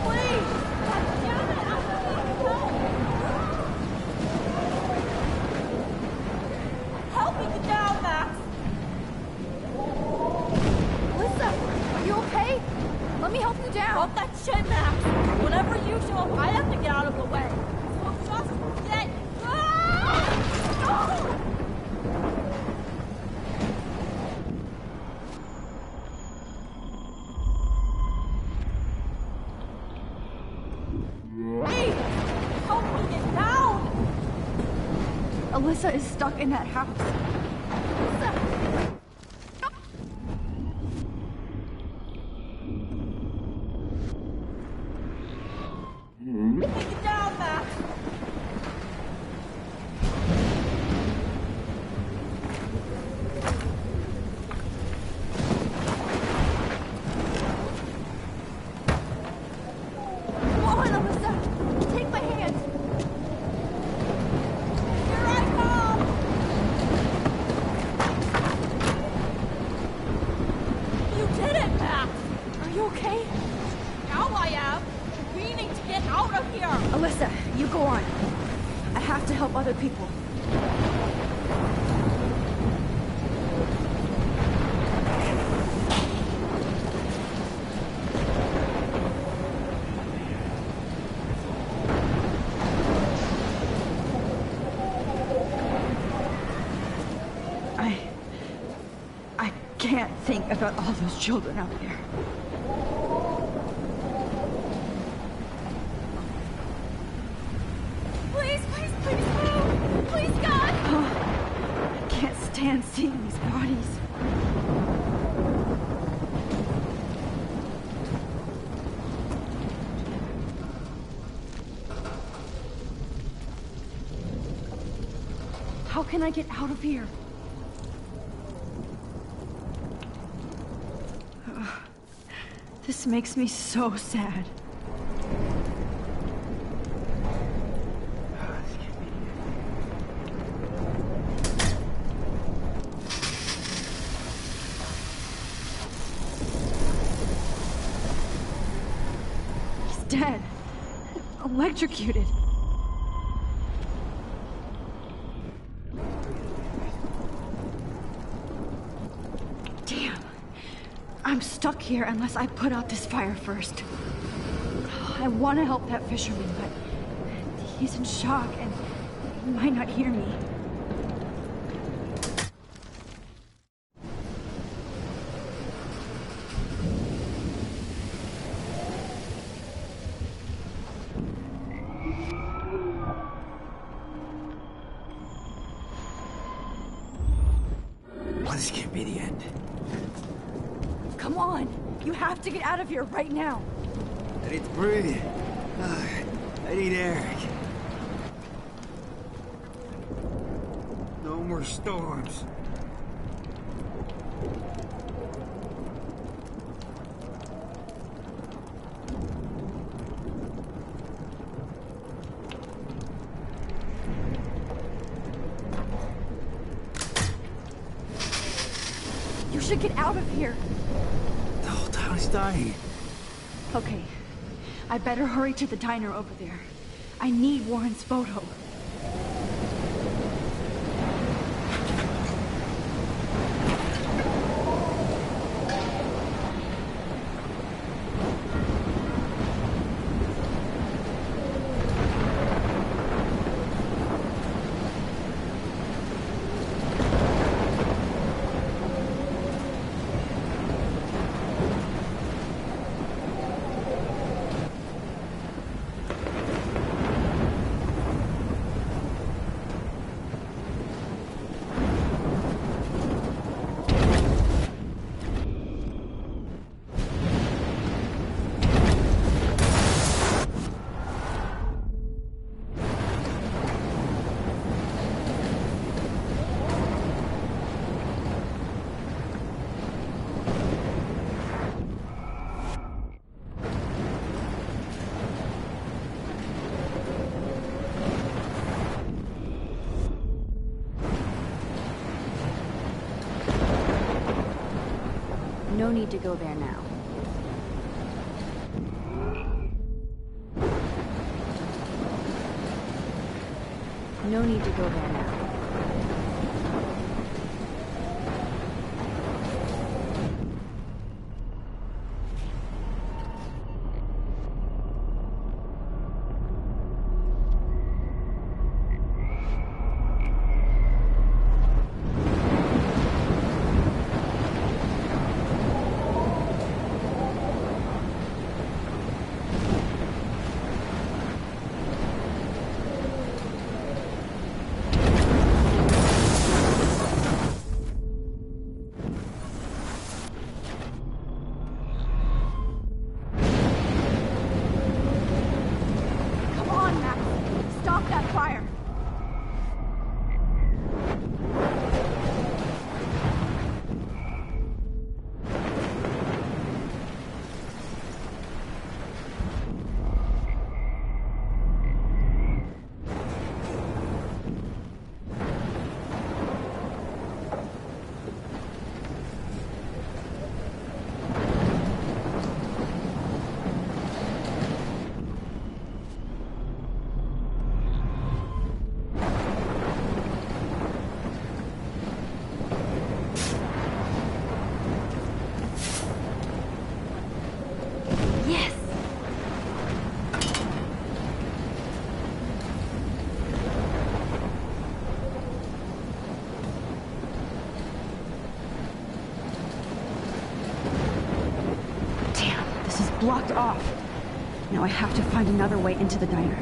Please! Help me get down, Max! Alyssa, are you okay? Let me help you down. Drop that shit, Max! Whenever you show up, I have to get out of the way. So just get... Ah! No! Alyssa is stuck in that house. Alyssa! Take it down, Max! out of here! Alyssa, you go on. I have to help other people. I can't think about all those children out there. Please, please, please move! Please, God! I can't stand seeing these bodies. How can I get out of here? This makes me so sad. He's dead. Electrocuted. Damn. I'm stuck here unless I put out this fire first. I want to help that fisherman, but he's in shock and he might not hear me. Well, this can't be the end. Come on! You have to get out of here right now! I need to breathe. I need air. No more storms. You should get out of here! The whole town is dying. Okay. I better hurry to the diner over there. I need Warren's photo. No need to go there now. No need to go there now. blocked off. Now I have to find another way into the diner.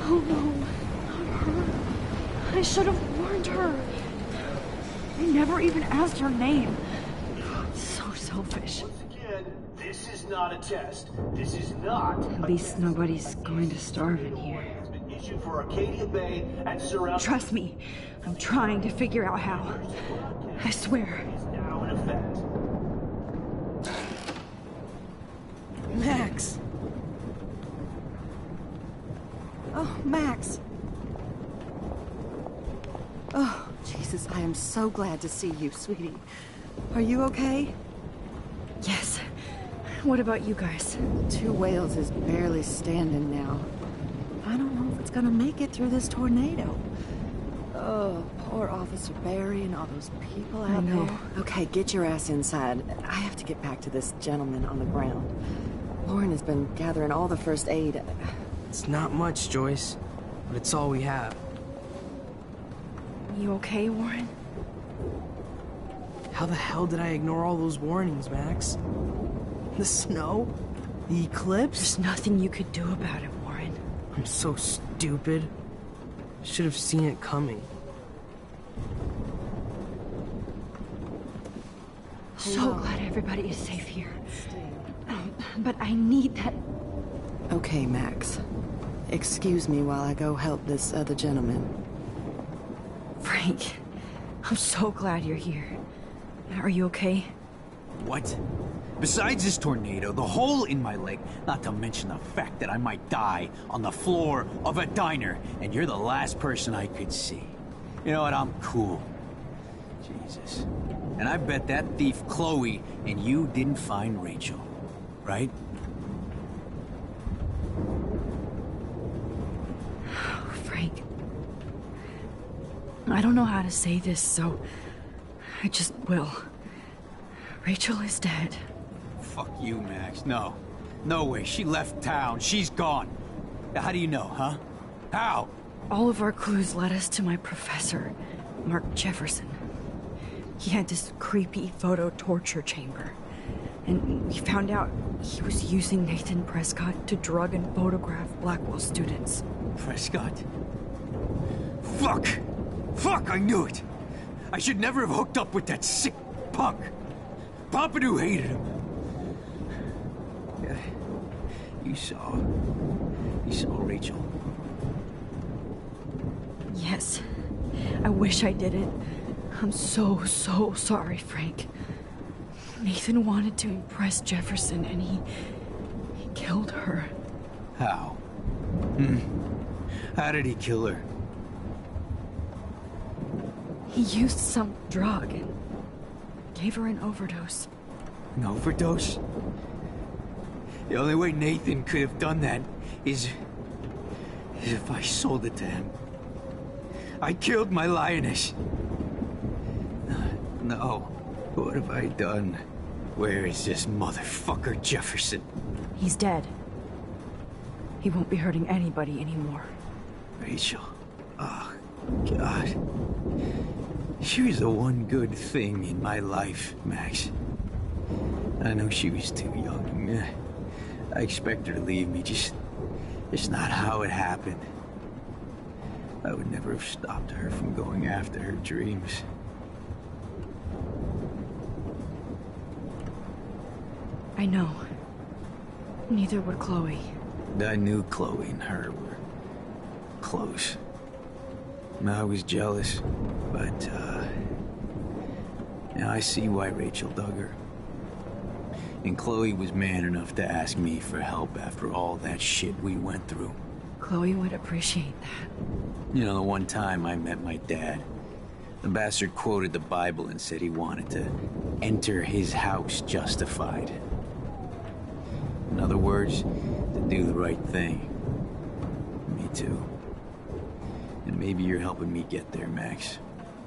Oh no, not her. I should have warned her. I never even asked her name. So selfish. Once again, this is not a test. This is not. At least nobody's going to starve in here. Has been issued for Arcadia Bay and surrounding. Trust me, I'm trying to figure out how. I swear. Is now in effect. Max. Oh, Max. Oh, Jesus, I am so glad to see you, sweetie. Are you okay? Yes. What about you guys? Two Whales is barely standing now. I don't know if it's gonna make it through this tornado. Oh, poor Officer Barry and all those people out there. Okay, get your ass inside. I have to get back to this gentleman on the ground. Lauren has been gathering all the first aid. It's not much, Joyce, but it's all we have. You okay, Warren? How the hell did I ignore all those warnings, Max? The snow? The eclipse? There's nothing you could do about it, Warren. I'm so stupid. Should have seen it coming. So glad everybody is safe here. But I need that. Okay, Max. Excuse me while I go help this other gentleman. Frank, I'm so glad you're here. Are you okay? What? Besides this tornado, the hole in my leg, not to mention the fact that I might die on the floor of a diner, and you're the last person I could see. You know what? I'm cool. Jesus. And I bet that thief Chloe and you didn't find Rachel, right? Frank. I don't know how to say this, so I just will. Rachel is dead. Fuck you, Max. No. No way. She left town. She's gone. How do you know, huh? How? All of our clues led us to my professor, Mark Jefferson. He had this creepy photo torture chamber. And we found out he was using Nathan Prescott to drug and photograph Blackwell students. Prescott? Fuck! Fuck, I knew it! I should never have hooked up with that sick punk. Pompidou hated him. Yeah, you saw Rachel. Yes. I wish I didn't. I'm so sorry, Frank. Nathan wanted to impress Jefferson, and he killed her. How? How did he kill her? He used some drug and gave her an overdose. An overdose? The only way Nathan could have done that is if I sold it to him. I killed my lioness. No. What have I done? Where is this motherfucker Jefferson? He's dead. He won't be hurting anybody anymore. Rachel. Oh, God. She was the one good thing in my life, Max. I know she was too young. I expect her to leave me, just not how it happened. I would never have stopped her from going after her dreams. I know. Neither would Chloe. I knew Chloe and her were close. I was jealous, but, now I see why Rachel dug her. And Chloe was man enough to ask me for help after all that shit we went through. Chloe would appreciate that. You know, the one time I met my dad, the bastard quoted the Bible and said he wanted to enter his house justified. In other words, to do the right thing. Me too. And maybe you're helping me get there, Max.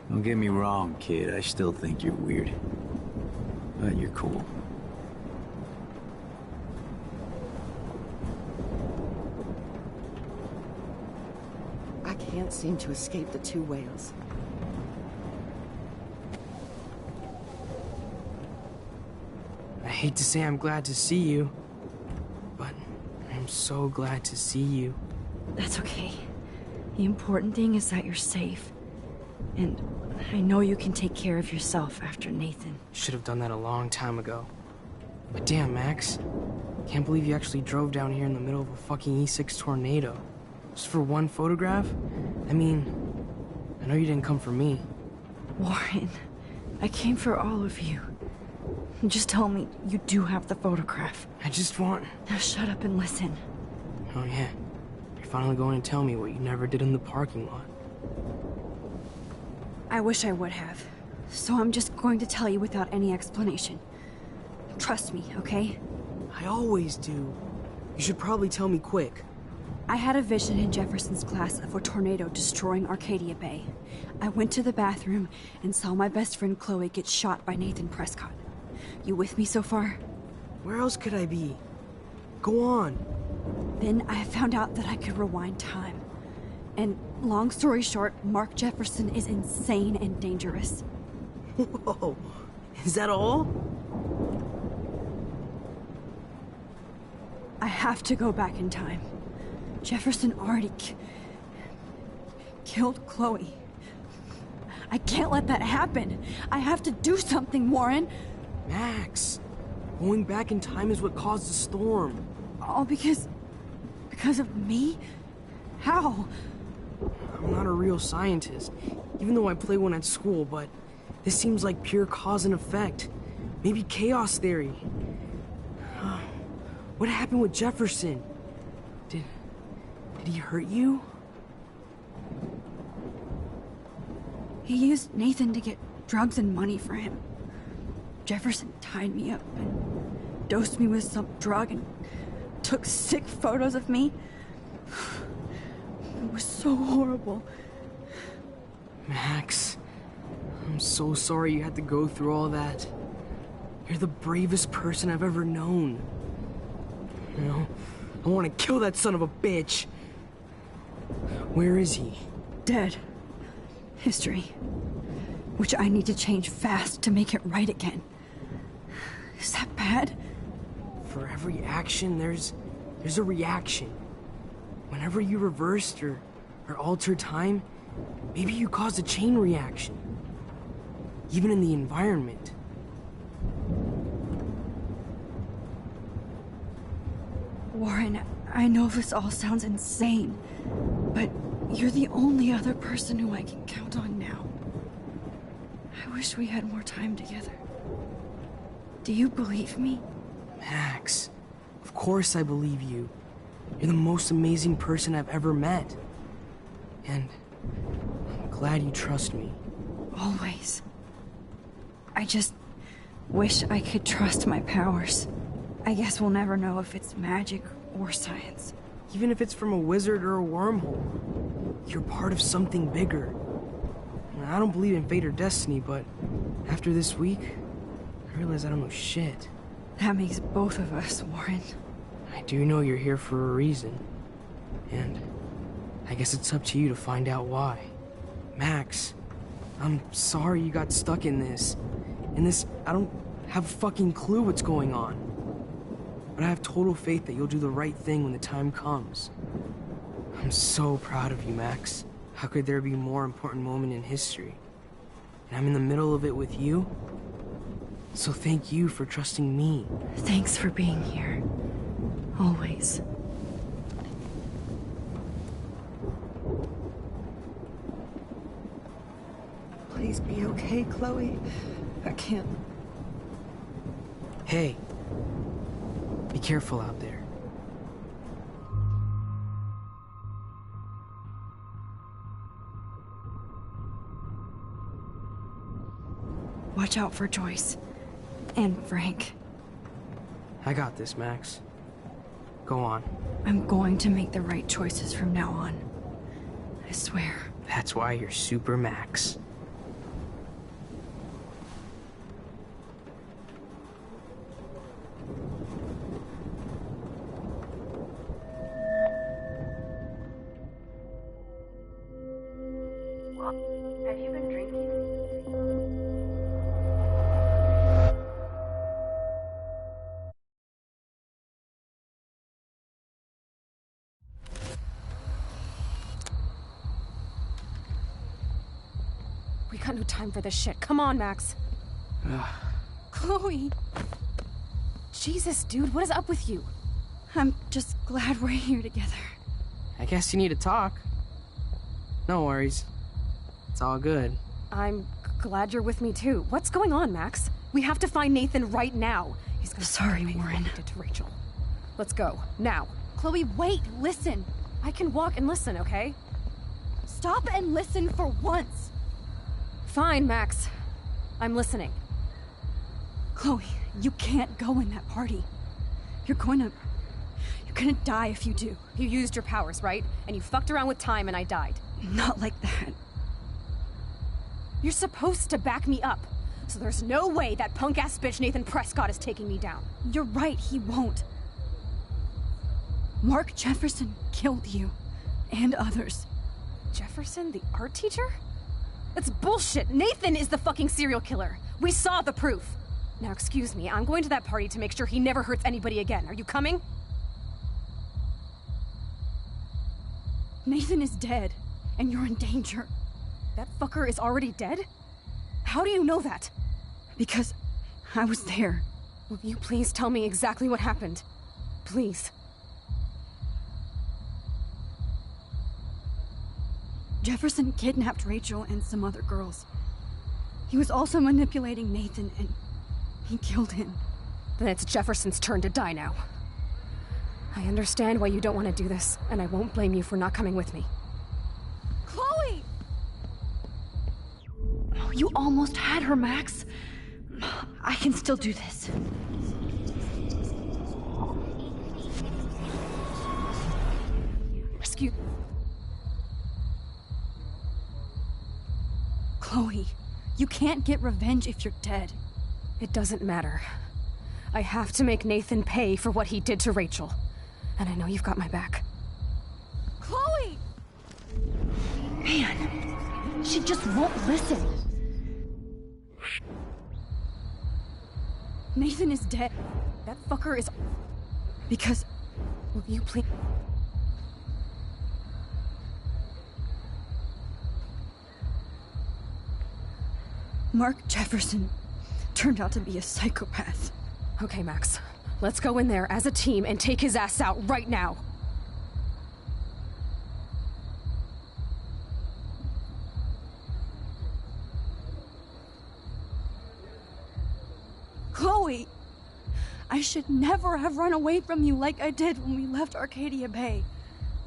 Don't get me wrong, kid. I still think you're weird. But you're cool. can't seem to escape the two whales. I hate to say I'm glad to see you, but I'm so glad to see you. That's okay. The important thing is that you're safe. And I know you can take care of yourself after Nathan. Should have done that a long time ago. But damn, Max. Can't believe you actually drove down here in the middle of a fucking E6 tornado. Just for one photograph? I mean, I know you didn't come for me. Warren, I came for all of you. Just tell me you do have the photograph. I just want... Now shut up and listen. Oh yeah. You're finally going to tell me what you never did in the parking lot. I wish I would have. So I'm just going to tell you without any explanation. Trust me, okay? I always do. You should probably tell me quick. I had a vision in Jefferson's class of a tornado destroying Arcadia Bay. I went to the bathroom and saw my best friend Chloe get shot by Nathan Prescott. You with me so far? Where else could I be? Go on. Then I found out that I could rewind time. And long story short, Mark Jefferson is insane and dangerous. Whoa, is that all? I have to go back in time. Jefferson already killed Chloe. I can't let that happen. I have to do something, Warren. Max, going back in time is what caused the storm. All because of me? How? I'm not a real scientist, even though I play one at school, but this seems like pure cause and effect. Maybe chaos theory. What happened with Jefferson? Did he hurt you? He used Nathan to get drugs and money for him. Jefferson tied me up and dosed me with some drug and took sick photos of me. It was so horrible. Max, I'm so sorry you had to go through all that. You're the bravest person I've ever known. You know, I want to kill that son of a bitch. Where is he? Dead. History. Which I need to change fast to make it right again. Is that bad? For every action, there's a reaction. Whenever you reversed or altered time, maybe you caused a chain reaction. Even in the environment. Warren, I know this all sounds insane, but you're the only other person who I can count on now. I wish we had more time together. Do you believe me? Max, of course I believe you. You're the most amazing person I've ever met. And I'm glad you trust me. Always. I just wish I could trust my powers. I guess we'll never know if it's magic or science. Even if it's from a wizard or a wormhole, you're part of something bigger. I don't believe in fate or destiny, but after this week, I realize I don't know shit. That makes both of us, Warren. I do know you're here for a reason. And I guess it's up to you to find out why. Max, I'm sorry you got stuck in this. I don't have a fucking clue what's going on. But I have total faith that you'll do the right thing when the time comes. I'm so proud of you, Max. How could there be a more important moment in history? And I'm in the middle of it with you. So thank you for trusting me. Thanks for being here. Always. Please be okay, Chloe. I can't... Hey. Be careful out there. Watch out for Joyce. And Frank. I got this, Max. Go on. I'm going to make the right choices from now on. I swear. That's why you're Super Max. Have you been drinking? We got no time for this shit. Come on, Max. Chloe! Jesus, dude, what is up with you? I'm just glad we're here together. I guess you need to talk. No worries. It's all good. I'm glad you're with me too. What's going on, Max? We have to find Nathan right now. He's gonna Sorry, Warren. Did to Rachel. Let's go now. Chloe, wait, listen. I can walk and listen, okay? Stop and listen for once. Fine, Max. I'm listening. Chloe, you can't go in that party. You're gonna die if you do. You used your powers, right? And you fucked around with time and I died. Not like that. You're supposed to back me up. So there's no way that punk-ass bitch Nathan Prescott is taking me down. You're right, he won't. Mark Jefferson killed you. And others. Jefferson, the art teacher? That's bullshit. Nathan is the fucking serial killer. We saw the proof. Now, excuse me, I'm going to that party to make sure he never hurts anybody again. Are you coming? Nathan is dead, and you're in danger. That fucker is already dead? How do you know that? Because I was there. Will you please tell me exactly what happened? Please. Jefferson kidnapped Rachel and some other girls. He was also manipulating Nathan, and he killed him. Then it's Jefferson's turn to die now. I understand why you don't want to do this, and I won't blame you for not coming with me. Chloe! Oh, you almost had her, Max. I can still do this. Excuse... Chloe, you can't get revenge if you're dead. It doesn't matter. I have to make Nathan pay for what he did to Rachel. And I know you've got my back. Chloe! Man, she just won't listen. Nathan is dead. That fucker is... Because... Will you please... Mark Jefferson turned out to be a psychopath. Okay, Max. Let's go in there as a team and take his ass out right now. Chloe! I should never have run away from you like I did when we left Arcadia Bay.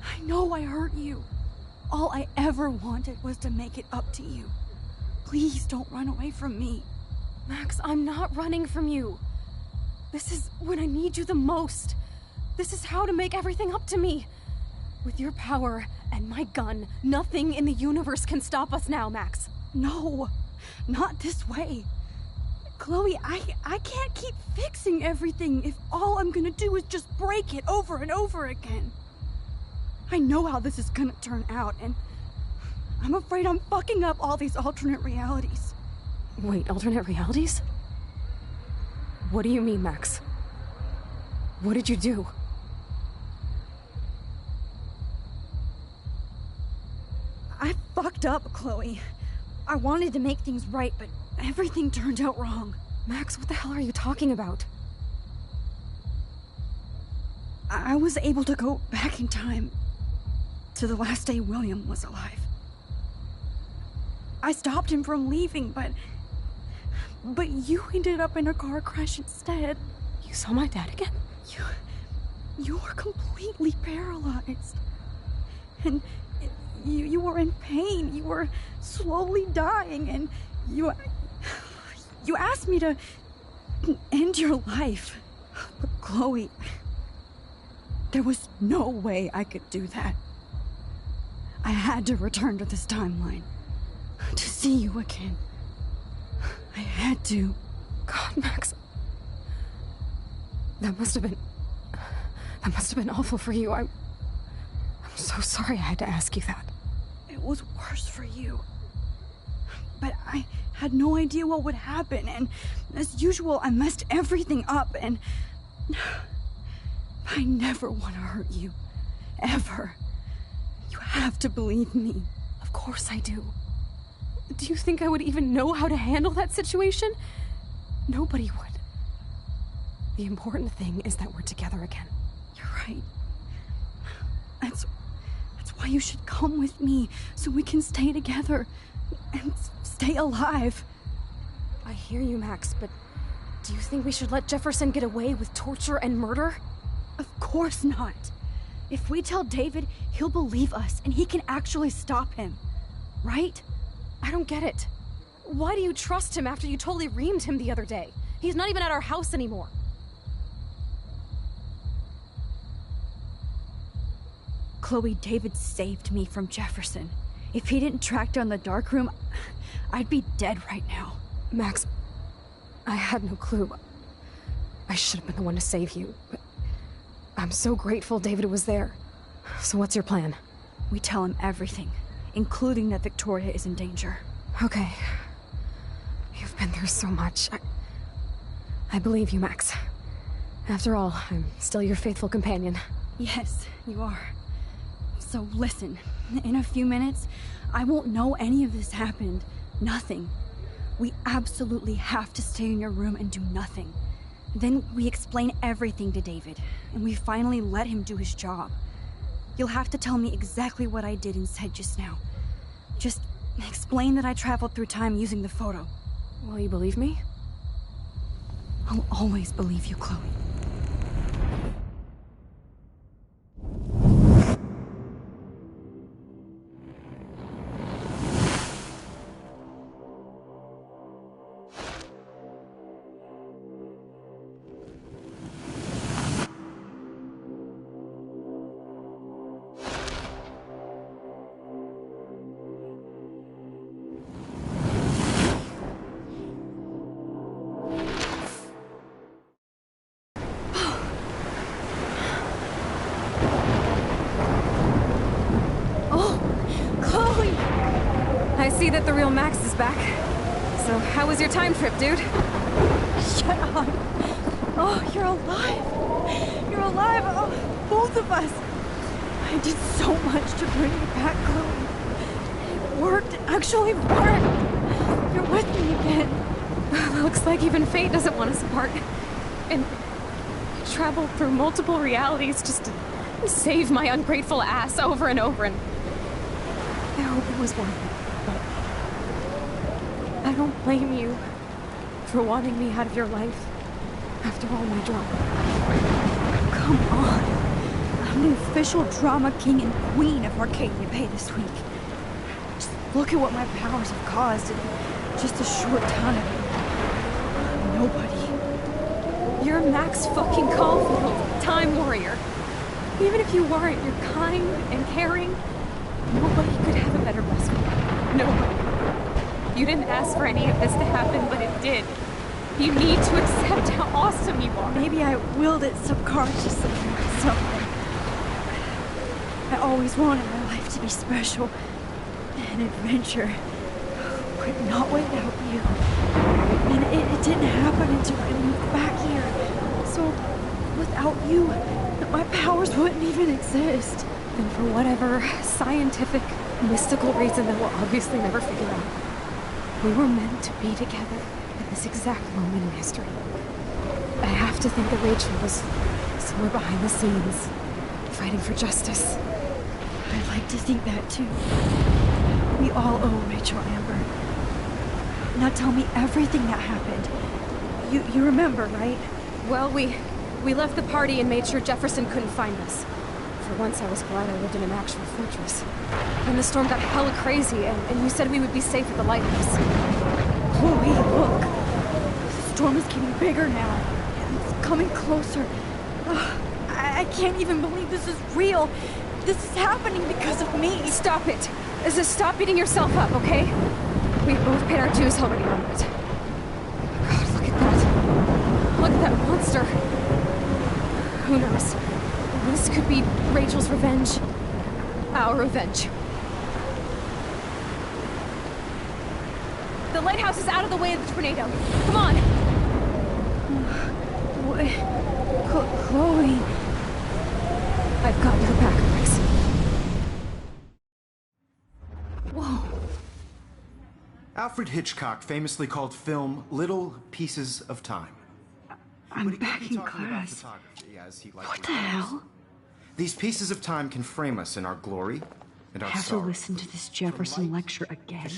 I know I hurt you. All I ever wanted was to make it up to you. Please don't run away from me. Max, I'm not running from you. This is when I need you the most. This is how to make everything up to me. With your power and my gun, nothing in the universe can stop us now, Max. No, not this way. Chloe, I can't keep fixing everything if all I'm gonna do is just break it over and over again. I know how this is gonna turn out, and I'm afraid I'm fucking up all these alternate realities. Wait, alternate realities? What do you mean, Max? What did you do? I fucked up, Chloe. I wanted to make things right, but everything turned out wrong. Max, what the hell are you talking about? I was able to go back in time to the last day William was alive. I stopped him from leaving, but you ended up in a car crash instead. You saw my dad again? You were completely paralyzed. And you were in pain. You were slowly dying, and you asked me to end your life. But Chloe, there was no way I could do that. I had to return to this timeline to see you again. I had to. God, Max. That must have been awful for you. I'm so sorry I had to ask you that. It was worse for you. had no idea what would happen, and as usual, I messed everything up, and I never want to hurt you. Ever. You have to believe me. Of course I do. Do you think I would even know how to handle that situation? Nobody would. The important thing is that we're together again. You're right. That's why you should come with me, so we can stay together and stay alive. I hear you, Max, but do you think we should let Jefferson get away with torture and murder? Of course not. If we tell David, he'll believe us, and he can actually stop him. Right? I don't get it. Why do you trust him after you totally reamed him the other day? He's not even at our house anymore. Chloe, David saved me from Jefferson. If he didn't track down the darkroom, I'd be dead right now. Max, I had no clue. I should have been the one to save you, but I'm so grateful David was there. So what's your plan? We tell him everything, including that Victoria is in danger. Okay. You've been through so much. I believe you, Max. After all, I'm still your faithful companion. Yes, you are. So listen, in a few minutes, I won't know any of this happened. Nothing. We absolutely have to stay in your room and do nothing. Then we explain everything to David, and we finally let him do his job. You'll have to tell me exactly what I did and said just now. Just explain that I traveled through time using the photo. Will you believe me? I'll always believe you, Chloe. I see that the real Max is back. So, how was your time trip, dude? Shut up. Oh, you're alive. You're alive. Oh, both of us. I did so much to bring you back, Chloe. It worked. It actually worked. You're with me again. Looks like even fate doesn't want us apart. And I traveled through multiple realities just to save my ungrateful ass over and over, and I hope it was worth it. I don't blame you for wanting me out of your life after all my drama. Come on. I'm the official drama king and queen of Arcadia Bay this week. Just look at what my powers have caused in just a short time. Nobody. You're Max fucking Caulfield, Time Warrior. Even if you weren't, you're kind and caring. Nobody could have a better best friend. Nobody. You didn't ask for any of this to happen, but it did. You need to accept how awesome you are. Maybe I willed it subconsciously something. I always wanted my life to be special. An adventure. But not without you. And it didn't happen until I moved back here. So, without you, my powers wouldn't even exist. And for whatever scientific, mystical reason that we'll obviously never figure out, we were meant to be together at this exact moment in history. I have to think that Rachel was somewhere behind the scenes, fighting for justice. I'd like to think that too. We all owe Rachel Amber. Now tell me everything that happened. You remember, right? Well, we left the party and made sure Jefferson couldn't find us. For once, I was glad I lived in an actual fortress. Then the storm got hella crazy, and you said we would be safe at the lighthouse. Chloe, look! The storm is getting bigger now. It's coming closer. I can't even believe this is real. This is happening because of me. Stop it! Stop beating yourself up, okay? We've both paid our dues already on it. God, look at that. Look at that monster. Who knows? This could be Rachel's revenge. Our revenge. The lighthouse is out of the way of the tornado. Come on! Wait. Chloe. I've got your back, Max. Whoa. Alfred Hitchcock famously called film little pieces of time. I'm back in class. What the hell? These pieces of time can frame us in our glory and our I have to sorrow. listen to this Jefferson lecture again.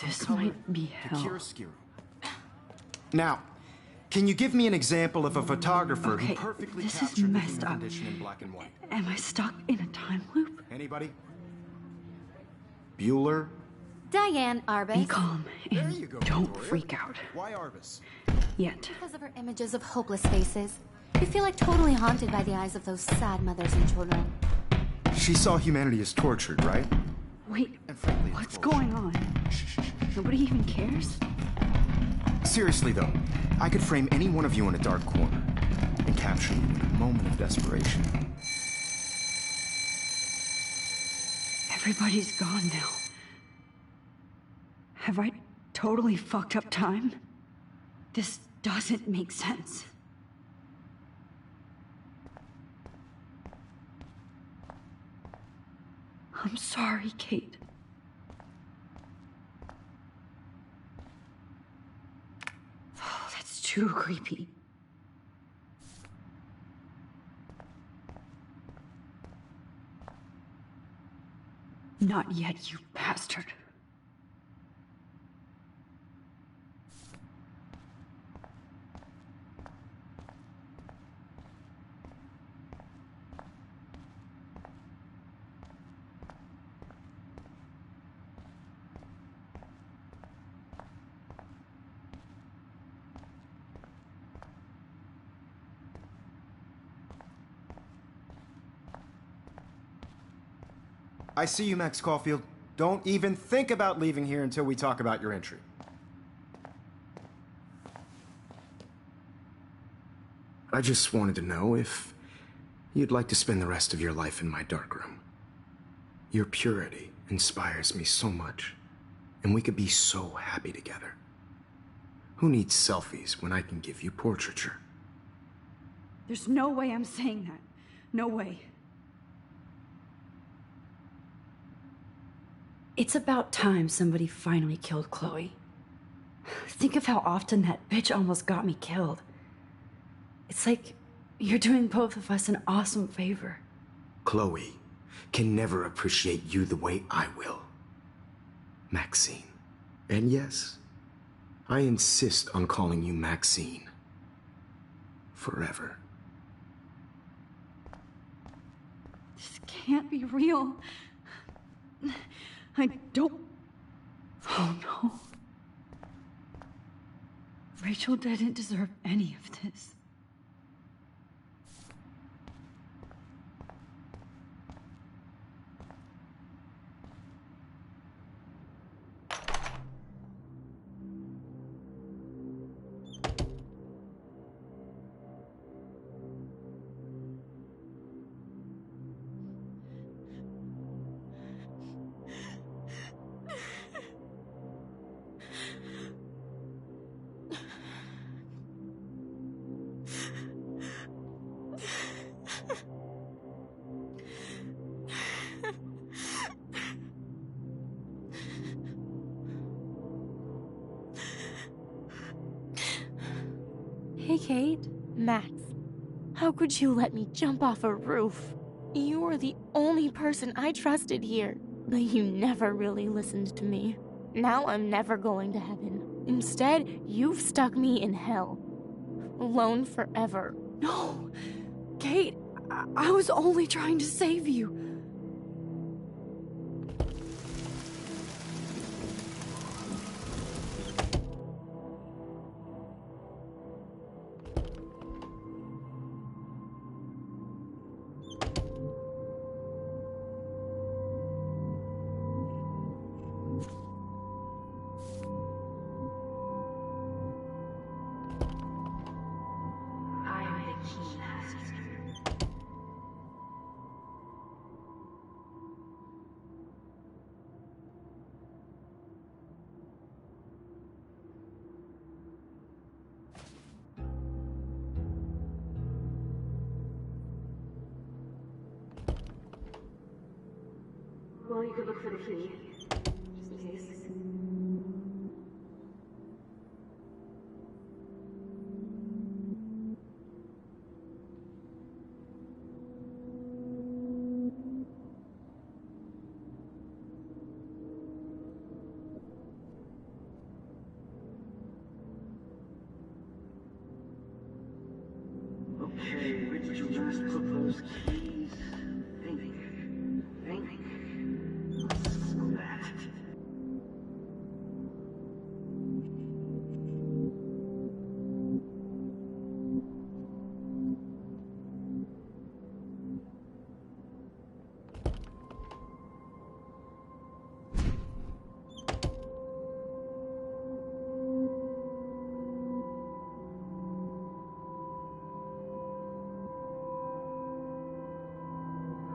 This might be hell. Now, can you give me an example of a photographer who Okay, perfectly this is captured the messed human up. condition in black and white? Am I stuck in a time loop? Anybody? Bueller? Diane Arbus. Be calm and don't freak out. Why Arbus? Yet. Because of her images of hopeless faces. You feel like totally haunted by the eyes of those sad mothers and children. She saw humanity as tortured, right? Wait, what's going on? Nobody even cares? Seriously though, I could frame any one of you in a dark corner and capture you in a moment of desperation. Everybody's gone now. Have I totally fucked up time? This doesn't make sense. I'm sorry, Kate. Oh, that's too creepy. Not yet, you bastard. I see you, Max Caulfield. Don't even think about leaving here until we talk about your entry. I just wanted to know if you'd like to spend the rest of your life in my darkroom. Your purity inspires me so much, and we could be so happy together. Who needs selfies when I can give you portraiture? There's no way I'm saying that. No way. It's about time somebody finally killed Chloe. Think of how often that bitch almost got me killed. It's like you're doing both of us an awesome favor. Chloe can never appreciate you the way I will. Maxine. And yes, I insist on calling you Maxine. Forever. This can't be real. I don't... Oh no. Rachel didn't deserve any of this. Hey, Kate. Max. How could you let me jump off a roof? You were the only person I trusted here, but you never really listened to me. Now I'm never going to heaven. Instead, you've stuck me in hell. Alone forever. No! Kate, I was only trying to save you. you could look for the key, just in case. Okay, where did you last put those keys? Think. Let's go back.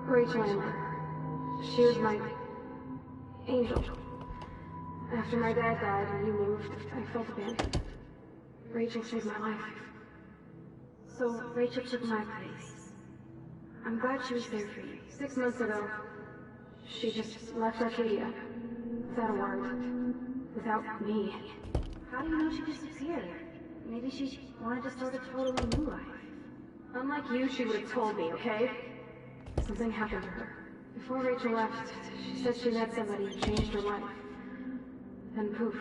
Rachel Amber. She was my angel. After my dad died and you moved, I felt abandoned. Rachel saved my life. So Rachel took my place. I'm glad she was there for you. 6 months ago, she just left Arcadia. Without a word. Without me. How do you know she disappeared? Maybe she wanted to start a totally new life. Unlike you, she would have told me, okay? Something happened to her. Before Rachel left, she said she met somebody who changed her life. Then poof.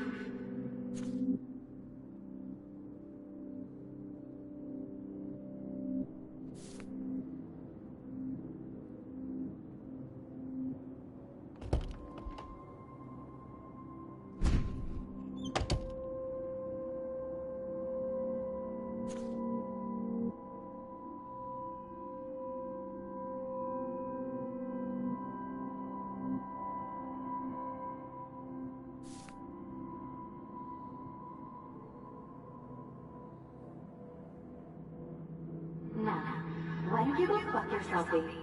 Now, why don't you go fuck yourself, baby?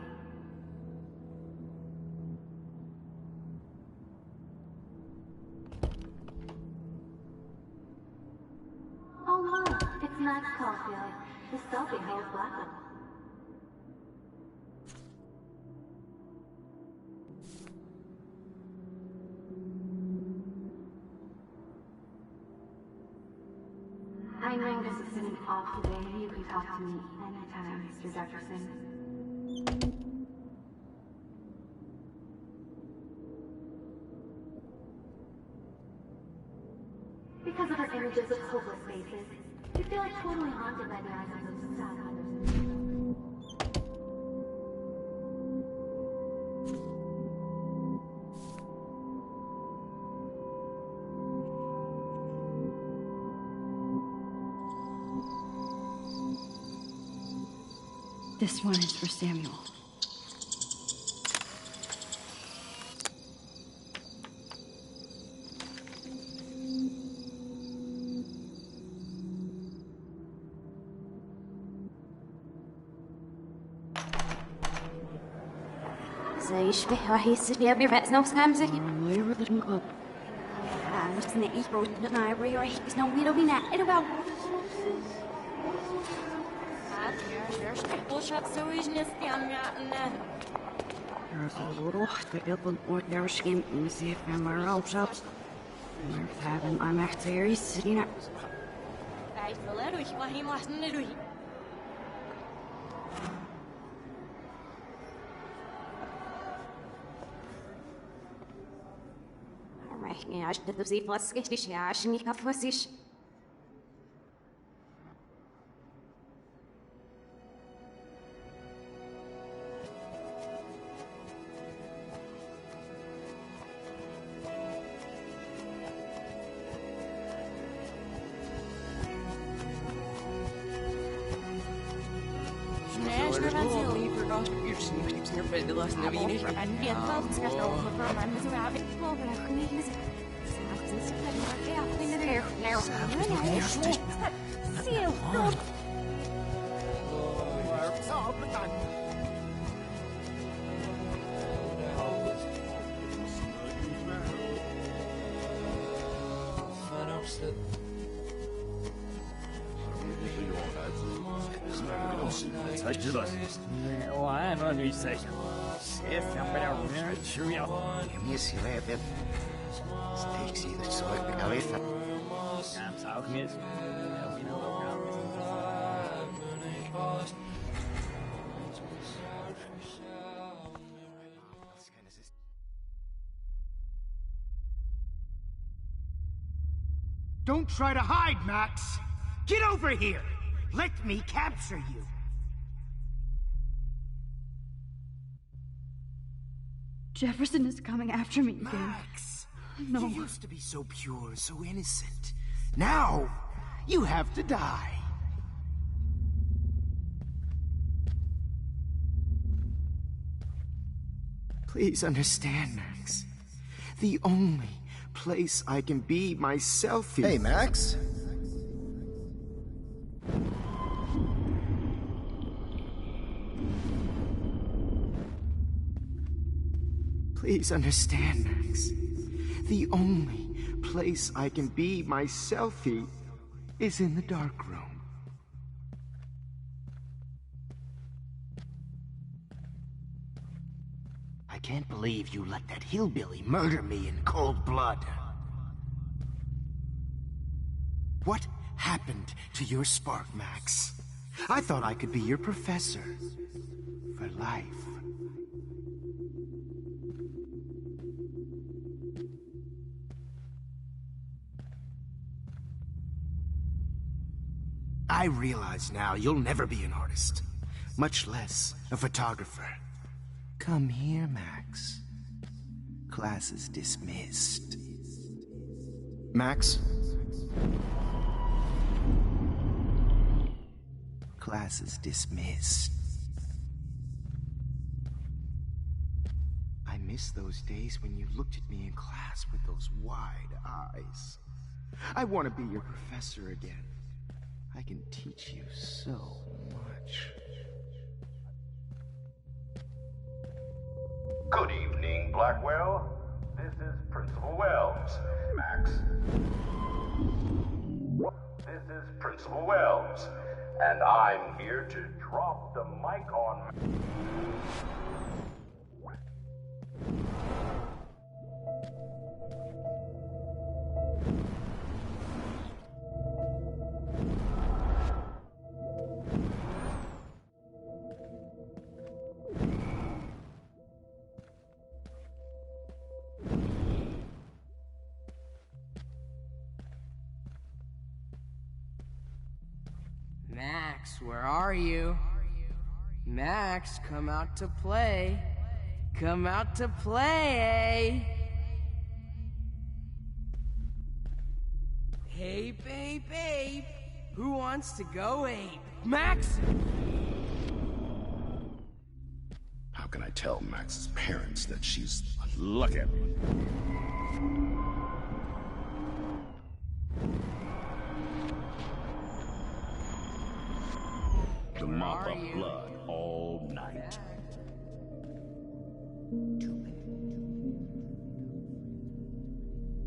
Oh look, it's Max Caulfield. The selfie holds Blackwell. I know this is sitting off today. You can talk to me anytime, Mr. Jefferson. Because of our images of hopeless faces, you feel like totally haunted by the eyes of those sad others in the This one is for Samuel. زي شبه راح يصير يبي رأس نفس خمسة. Listen to April, I really there's no way to be mad about. There's a little gedeelten ooit daar schim in zich en maar al zelfs. Maar hebben I'm echt serious sitting out. Ja, ich dachte, sie was richtig, ja, ich nicht auf was ich.才知道，我爱那女仔。Don't try to hide, Max! Get over here! Let me capture you! Jefferson is coming after me again. Max! No. You used to be so pure, so innocent. Now, you have to die. Please understand, Max. The only place I can be myself is... Hey, Max? Please understand, Max. The only place I can be myself is in the dark room. I can't believe you let that hillbilly murder me in cold blood. What happened to your spark, Max? I thought I could be your professor for life. I realize now you'll never be an artist, much less a photographer. Come here, Max. Class is dismissed. Max? Class is dismissed. I miss those days when you looked at me in class with those wide eyes. I want to be your professor again. I can teach you so much. Good evening, Blackwell. This is Principal Wells. Max. This is Principal Wells, and I'm here to drop the mic on... Max, where are you? Max, come out to play. Come out to play, eh? Hey, babe. Who wants to go ape? Max! How can I tell Max's parents that she's... Look at me. The mop of blood all night.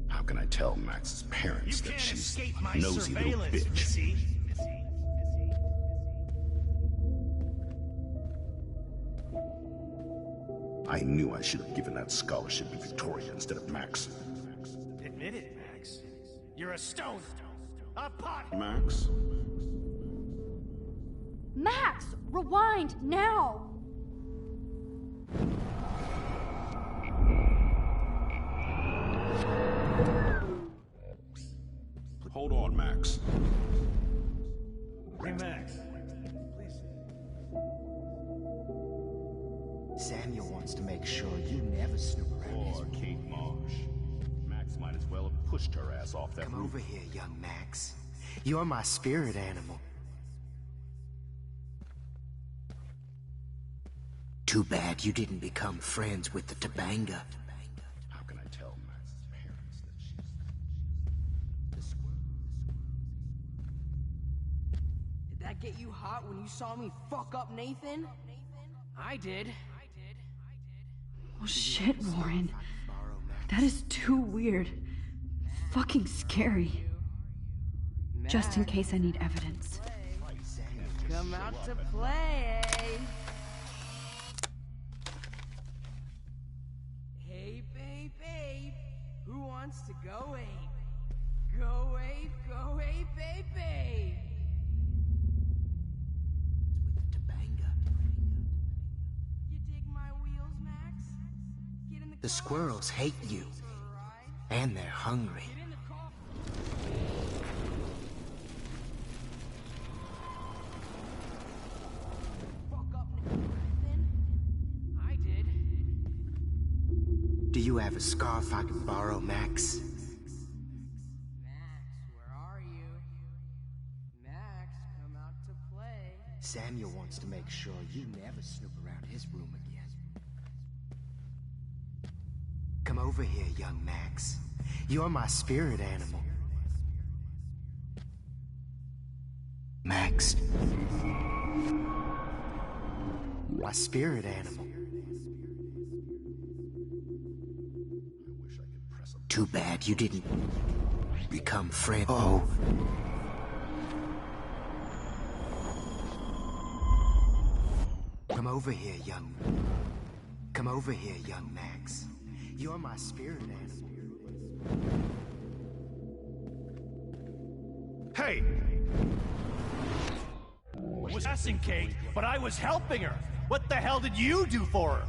How can I tell Max's parents that she's a nosy little bitch? Missy. I knew I should have given that scholarship to Victoria instead of Max. Admit it, Max. You're a stoner. A pot. Max? Max! Rewind, now! Hold on, Max. Hey, Max. Please. Samuel wants to make sure you never snoop around his room. Kate Marsh. Max might as well have pushed her ass off that roof. Come over here, young Max. You're my spirit animal. Too bad you didn't become friends with the Tobanga. How can I tell Max's parents that she's... Did that get you hot when you saw me fuck up Nathan? I did. Oh shit, Warren. That is too weird. Fucking scary. Just in case I need evidence. Come out to play, eh? wants to go ape. Go ape, baby! You dig my wheels, Max? Get in the The squirrels hate you. And they're hungry. I did. Do you have a scarf I can borrow, Max? Max, where are you? Max, come out to play. Samuel wants to make sure you never snoop around his room again. Come over here, young Max. You're my spirit animal. Max. My spirit animal. Too bad you didn't become friend. Oh. Come over here, young Max. You're my spirit animal. Hey! I was asking Kate, but I was helping her. What the hell did you do for her?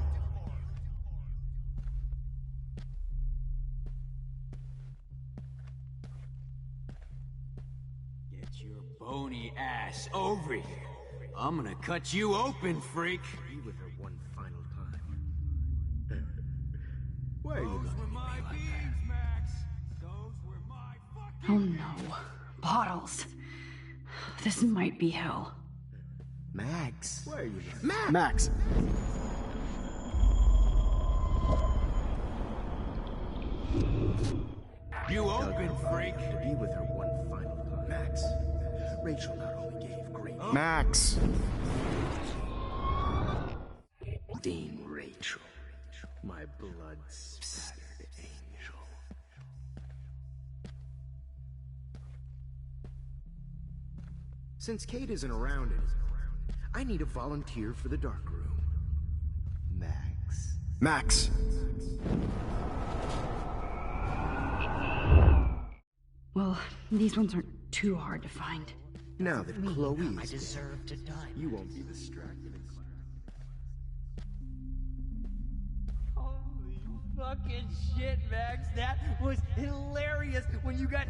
Get your bony ass over here. I'm gonna cut you open, freak. Be with her one final time. Why are you looking at me like that? Max. Those were my fucking... Oh no. Bottles. This might be hell. Max. Where are you? Max! You open, freak. To be with her one final time. Max. Rachel not only gave great... Max! Dean Rachel. My blood-spattered angel. Since Kate isn't around anymore, I need a volunteer for the dark room. Max. Max! Well, these ones aren't too hard to find. Now that Chloe is I deserve to die. you won't be distracted in class. Holy fucking shit, Max. That was hilarious when you got...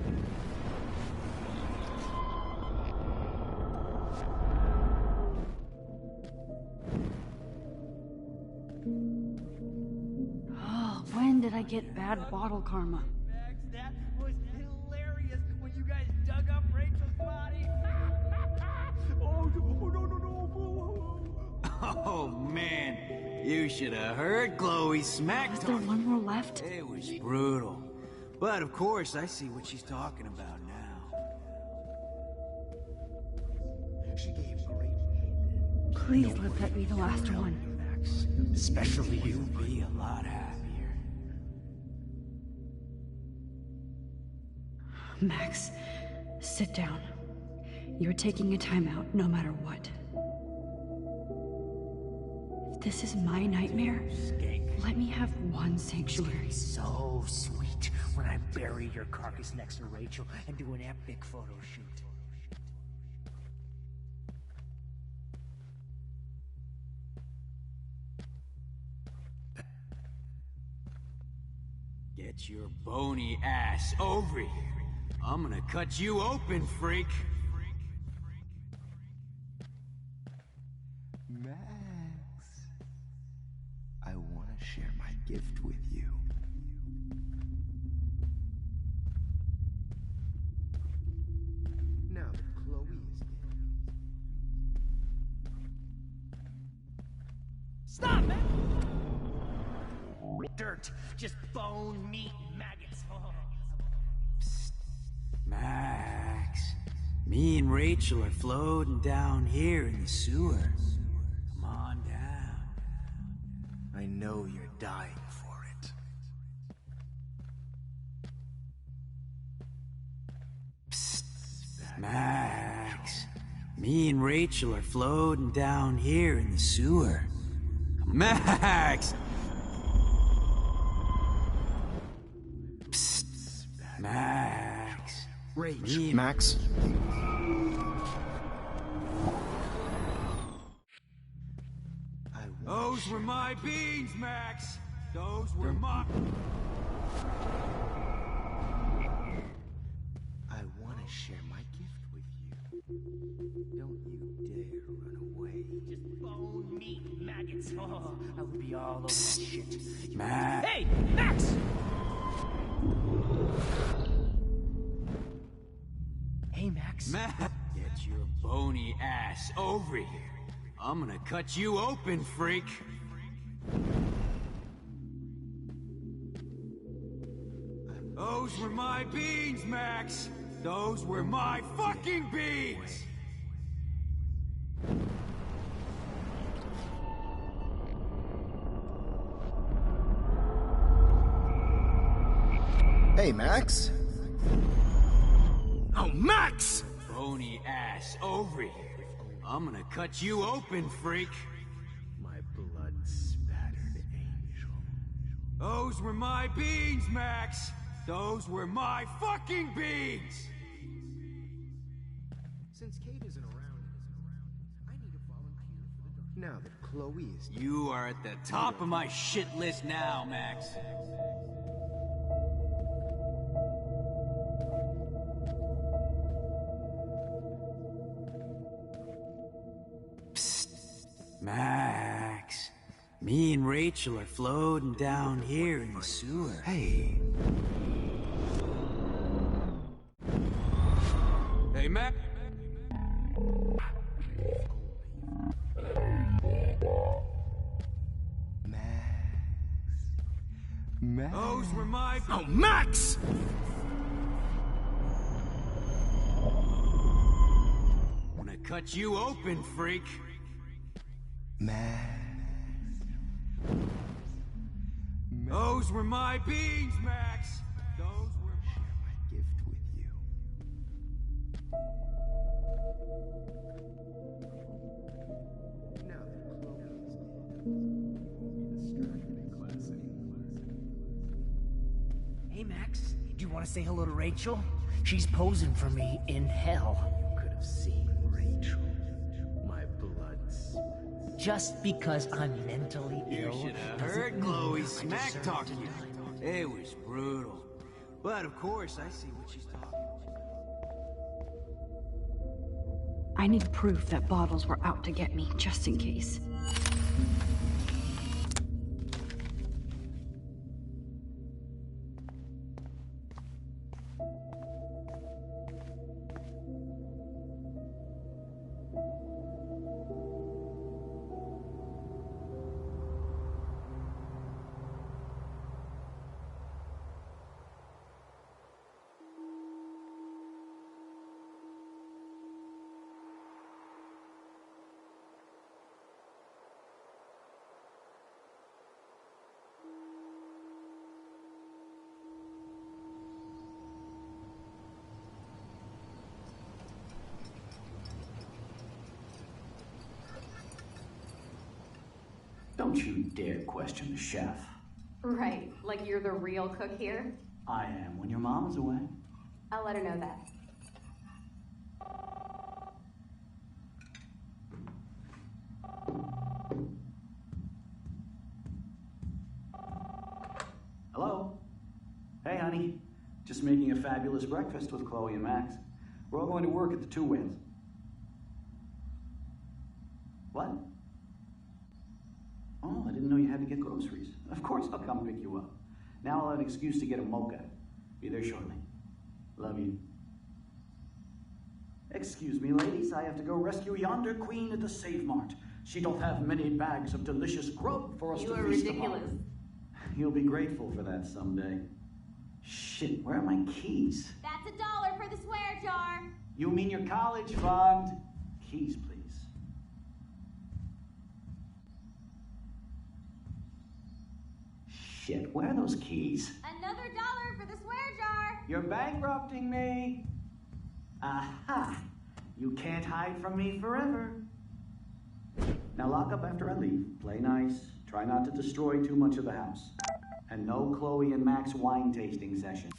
Oh, when did I get bad bottle karma? Max, that was hilarious when you guys dug up Rachel's body. Oh, no. Oh, man. You should have heard Chloe smack Is there one more left? It was brutal. But of course, I see what she's talking about now. She gave great... Please let that be the last one. Max, especially you. You'll be a lot happier. Max, sit down. You're taking a timeout no matter what. If this is my nightmare, let me have one sanctuary. So sweet when I bury your carcass next to Rachel and do an epic photo shoot. Get your bony ass over here. I'm gonna cut you open, freak. Max. I want to share my gift with you. Now that Chloe is dead. Stop, man! Dirt, just bone, meat, maggots. Oh. Psst. Max. Me and Rachel are floating down here in the sewer. Come on down. I know you're dying for it. Psst. Max. Me and Rachel are floating down here in the sewer. Max! Psst. Rage. Max? Those were my beans, Max! Those were my... I want to share my gift with you. Don't you dare run away. Just bone, meat, maggots. Oh, I would be all over this shit. Max! Hey, Max! Hey, Max. Max! Get your bony ass over here. I'm gonna cut you open, freak. Those were my beans, Max! Those were my fucking beans! Hey, Max? Oh, Max! Bony ass over here. I'm gonna cut you open, freak. My blood-spattered angel. Those were my beans, Max! Those were my fucking beans! Since Kate isn't around, I need a volunteer for the... Now that Chloe is... You are at the top of my shit list now, Max. Max, me and Rachel are floating down here in the sewer. Hey. Hey, Max. Max. Those were my... Oh, Max! I'm gonna cut you open, freak. Max. Those were my beans, Max! Those were Share my gift with you. Now that Chloe's distracted in class anymore. Hey, Max. Do you want to say hello to Rachel? She's posing for me in hell. You could have seen Rachel. My blood. Just because I'm mentally You ill. should have doesn't heard mean Chloe I smack deserve talk to you. die. It was brutal. But of course, I see what she's talking. I need proof that bottles were out to get me, just in case. Don't you dare question the chef. Right, like you're the real cook here? I am when your mom is away. I'll let her know that. Hello? Hey, honey. Just making a fabulous breakfast with Chloe and Max. We're all going to work at the Two Whales. What? Oh, I didn't know you had to get groceries. Of course I'll come pick you up. Now I'll have an excuse to get a mocha. Be there shortly. Love you. Excuse me, ladies. I have to go rescue yonder queen at the Save Mart. She doth have many bags of delicious grub for us You to are feast ridiculous. upon. You'll be grateful for that someday. Shit, where are my keys? That's $1 for the swear jar. You mean your college fund? Keys, please. Shit, where are those keys? Another $1 for the swear jar. You're bankrupting me. Aha! You can't hide from me forever. Now lock up after I leave. Play nice. Try not to destroy too much of the house. And no Chloe and Max wine tasting session.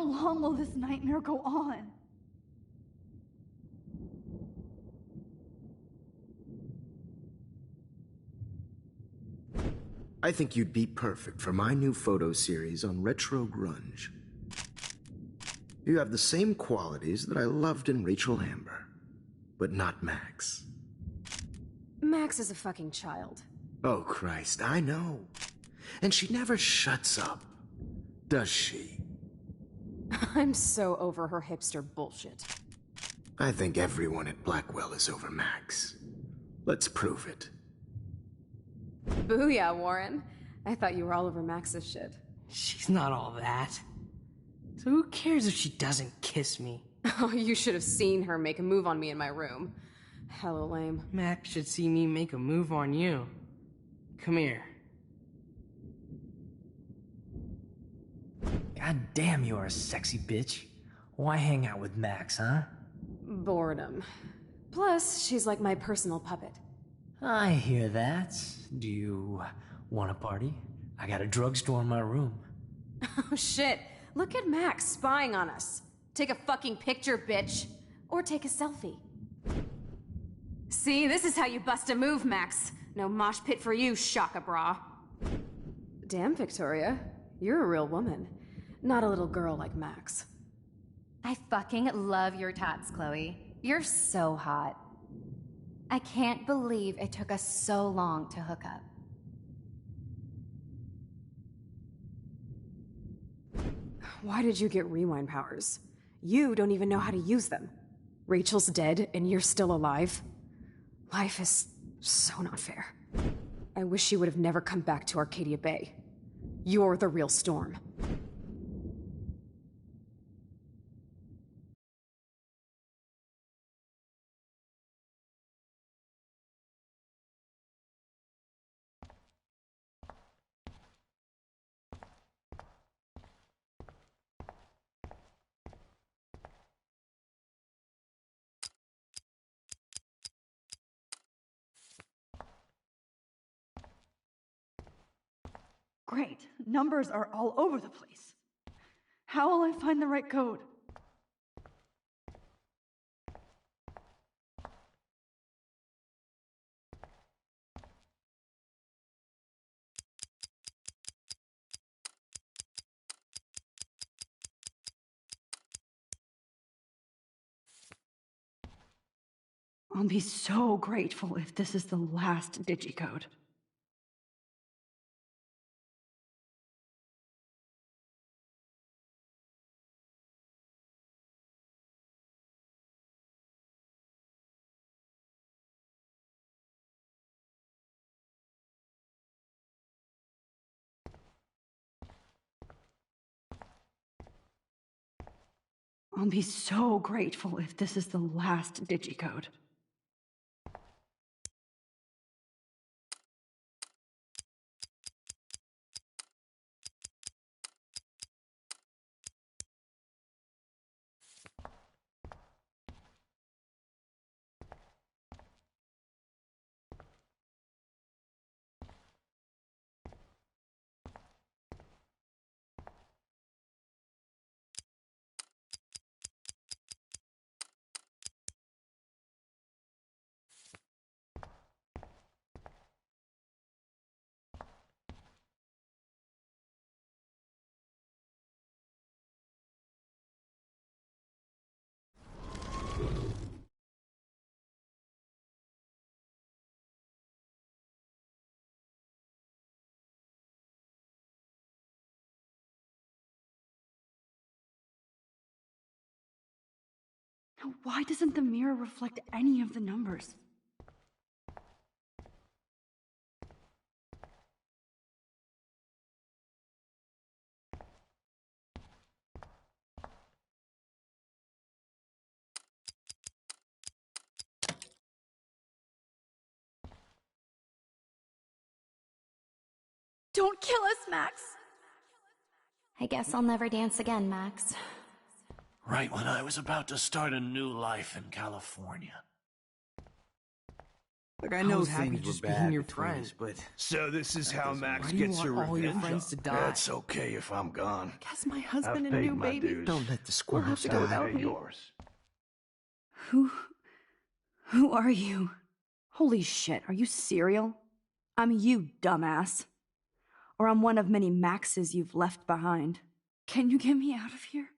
How long will this nightmare go on? I think you'd be perfect for my new photo series on retro grunge. You have the same qualities that I loved in Rachel Amber, but not Max. Max is a fucking child. Oh, Christ, I know. And she never shuts up, does she? I'm so over her hipster bullshit. I think everyone at Blackwell is over Max. Let's prove it. Booyah, Warren. I thought you were all over Max's shit. She's not all that. So who cares if she doesn't kiss me? Oh, you should have seen her make a move on me in my room. Hella lame. Max should see me make a move on you. Come here. God damn, you're a sexy bitch. Why hang out with Max, huh? Boredom. Plus, she's like my personal puppet. I hear that. Do you want a party? I got a drugstore in my room. Oh shit, look at Max spying on us. Take a fucking picture, bitch. Or take a selfie. See, this is how you bust a move, Max. No mosh pit for you, Shaka Bra. Damn, Victoria. You're a real woman. Not a little girl like Max. I fucking love your tats, Chloe. You're so hot. I can't believe it took us so long to hook up. Why did you get rewind powers? You don't even know how to use them. Rachel's dead and you're still alive. Life is so not fair. I wish you would have never come back to Arcadia Bay. You're the real Storm. Great. Numbers are all over the place. How will I find the right code? I'll be so grateful if this is the last digicode. I'll be so grateful if this is the last digicode. Now, why doesn't the mirror reflect any of the numbers? Don't kill us, Max! I guess I'll never dance again, Max. Right when I was about to start a new life in California. Look, I know was happy things were just being bad your between friend. us, but So this is how Max Why do you gets her want all your revenge. friends to die? It's okay if I'm gone. Guess my husband I've and paid new my baby. dues. Don't let the We'll squirrels have to go without Pay me. yours. Who are you? Holy shit, are you serial? I'm you, dumbass. Or I'm one of many Maxes you've left behind. Can you get me out of here?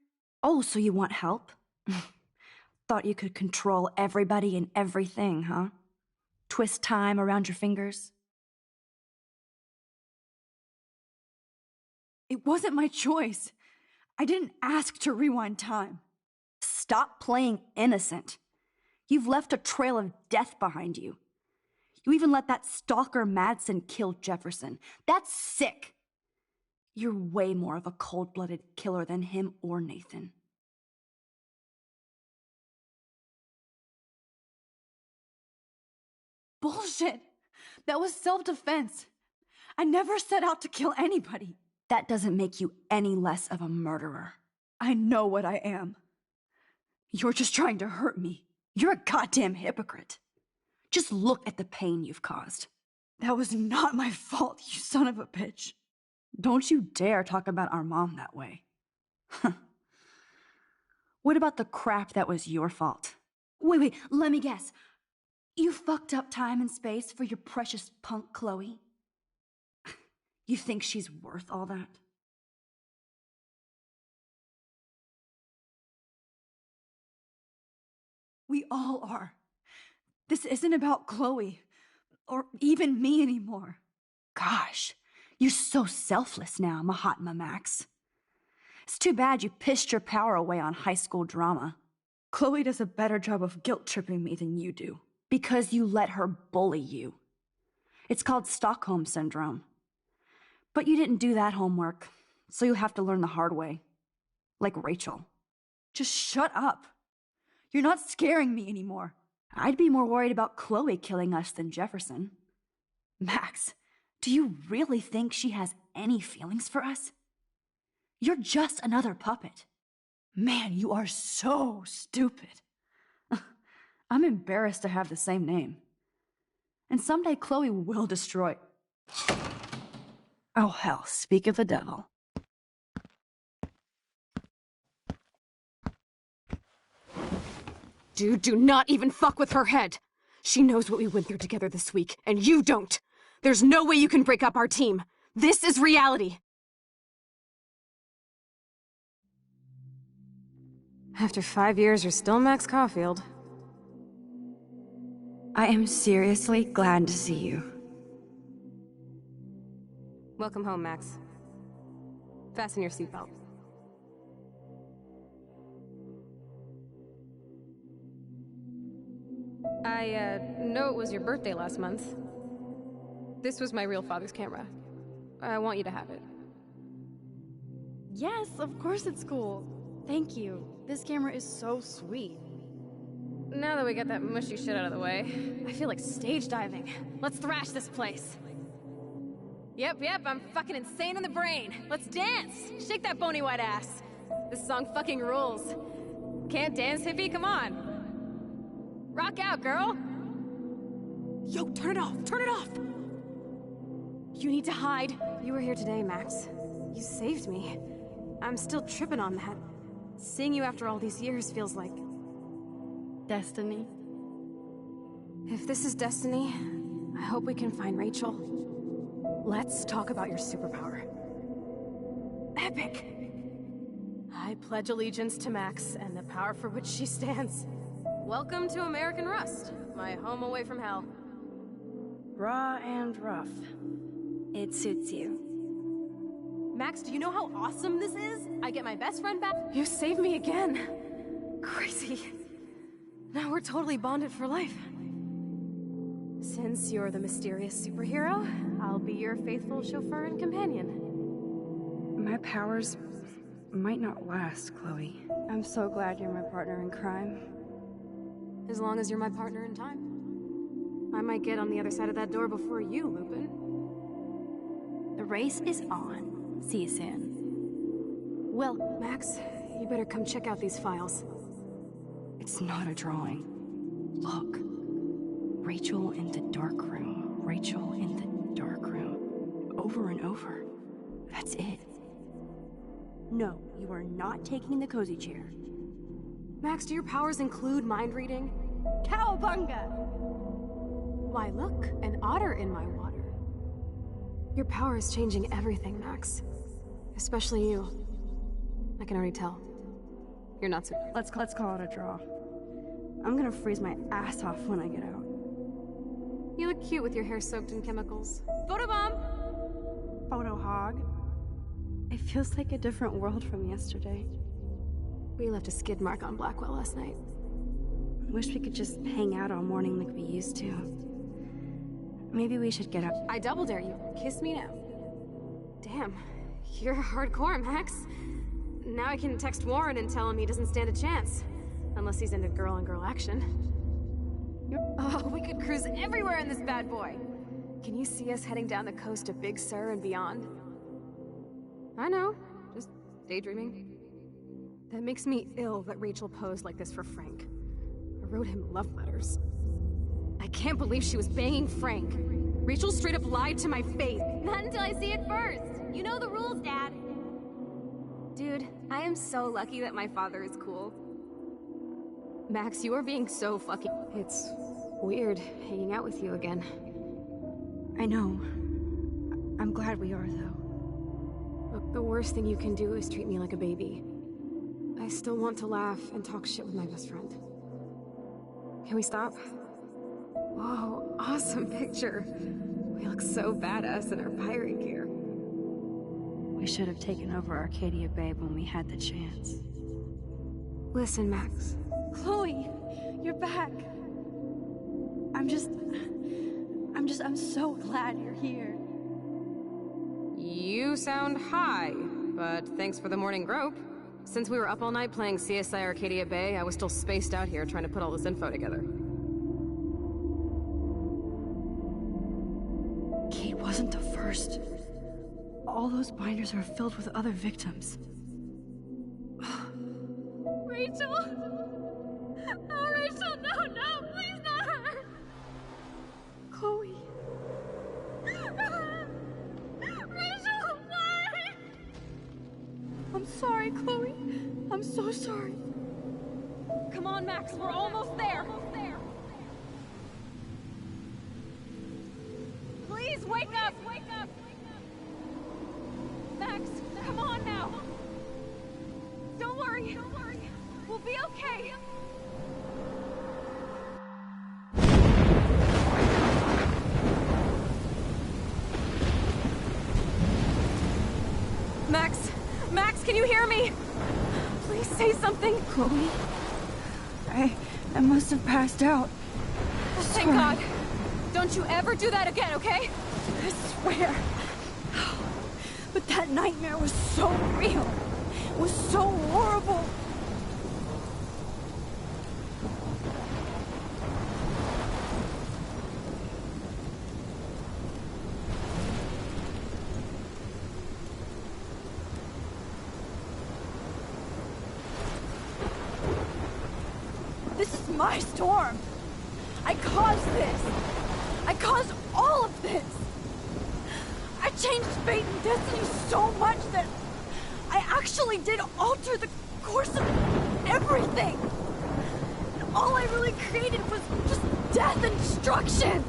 Oh, so you want help? Thought you could control everybody and everything, huh? Twist time around your fingers? It wasn't my choice. I didn't ask to rewind time. Stop playing innocent. You've left a trail of death behind you. You even let that stalker Madsen kill Jefferson. That's sick. You're way more of a cold-blooded killer than him or Nathan. Bullshit! That was self-defense. I never set out to kill anybody. That doesn't make you any less of a murderer. I know what I am. You're just trying to hurt me. You're a goddamn hypocrite. Just look at the pain you've caused. That was not my fault, you son of a bitch. Don't you dare talk about our mom that way. What about the crap that was your fault? Wait, let me guess. You fucked up time and space for your precious punk Chloe? You think she's worth all that? We all are. This isn't about Chloe, or even me anymore. Gosh, you're so selfless now, Mahatma Max. It's too bad you pissed your power away on high school drama. Chloe does a better job of guilt-tripping me than you do. Because you let her bully you. It's called Stockholm Syndrome. But you didn't do that homework, so you'll have to learn the hard way. Like Rachel. Just shut up. You're not scaring me anymore. I'd be more worried about Chloe killing us than Jefferson. Max, do you really think she has any feelings for us? You're just another puppet. Man, you are so stupid. I'm embarrassed to have the same name. And someday Chloe will destroy... Oh hell, speak of the devil. Dude, do not even fuck with her head. She knows what we went through together this week, and you don't. There's no way you can break up our team. This is reality. After 5 years, you're still Max Caulfield. I am seriously glad to see you. Welcome home, Max. Fasten your seatbelt. I know it was your birthday last month. This was my real father's camera. I want you to have it. Yes, of course it's cool. Thank you. This camera is so sweet. Now that we got that mushy shit out of the way, I feel like stage diving. Let's thrash this place. Yep, I'm fucking insane in the brain. Let's dance! Shake that bony white ass. This song fucking rules. Can't dance, hippie? Come on. Rock out, girl! Yo, turn it off! Turn it off! You need to hide. You were here today, Max. You saved me. I'm still tripping on that. Seeing you after all these years feels like... destiny. If this is destiny, I hope we can find Rachel. Let's talk about your superpower. Epic! I pledge allegiance to Max and the power for which she stands. Welcome to American Rust, my home away from hell. Raw and rough. It suits you. Max, do you know how awesome this is? I get my best friend back. You saved me again. Crazy. Now we're totally bonded for life. Since you're the mysterious superhero, I'll be your faithful chauffeur and companion. My powers might not last, Chloe. I'm so glad you're my partner in crime. As long as you're my partner in time. I might get on the other side of that door before you, Lupin. The race is on. See you soon. Well, Max, you better come check out these files. It's not a drawing. Look. Rachel in the dark room. Rachel in the dark room. Over and over. That's it. No, you are not taking the cozy chair. Max, do your powers include mind reading? Cowabunga! Why, look, an otter in my water. Your power is changing everything, Max. Especially you. I can already tell. You're not so... Let's call it a draw. I'm gonna freeze my ass off when I get out. You look cute with your hair soaked in chemicals. Photobomb! Photo hog. It feels like a different world from yesterday. We left a skid mark on Blackwell last night. Wish we could just hang out all morning like we used to. Maybe we should get up. I double dare you. Kiss me now. Damn, you're hardcore, Max. Now I can text Warren and tell him he doesn't stand a chance. Unless he's into girl-on-girl action. Oh, we could cruise everywhere in this bad boy! Can you see us heading down the coast of Big Sur and beyond? I know, just daydreaming. That makes me ill that Rachel posed like this for Frank. I wrote him love letters. I can't believe she was banging Frank. Rachel straight up lied to my face. Not until I see it first. You know the rules, Dad. Dude, I am so lucky that my father is cool. Max, you are being so fucking... It's weird hanging out with you again. I know. I'm glad we are, though. Look, the worst thing you can do is treat me like a baby. I still want to laugh and talk shit with my best friend. Can we stop? Whoa, awesome picture. We look so badass in our pirate gear. We should have taken over Arcadia Bay when we had the chance. Listen, Max. Chloe, you're back. I'm so glad you're here. You sound high, but thanks for the morning grope. Since we were up all night playing CSI Arcadia Bay, I was still spaced out here trying to put all this info together. Kate wasn't the first. All those binders are filled with other victims. Rachel! Oh, Rachel, no, please not her! Chloe. Rachel, why? I'm sorry, Chloe. I'm so sorry. Come on, Max, we're almost there. Please wake up! Max, come on now. Don't worry. We'll be okay. Max, can you hear me? Please say something. Chloe, I must have passed out. Thank God. Don't you ever do that again, okay? I swear. But that nightmare was so real. It was so horrible. This is my storm. I caused this. I caused all of this. I changed fate and destiny so much that I actually did alter the course of everything. And all I really created was just death and destruction.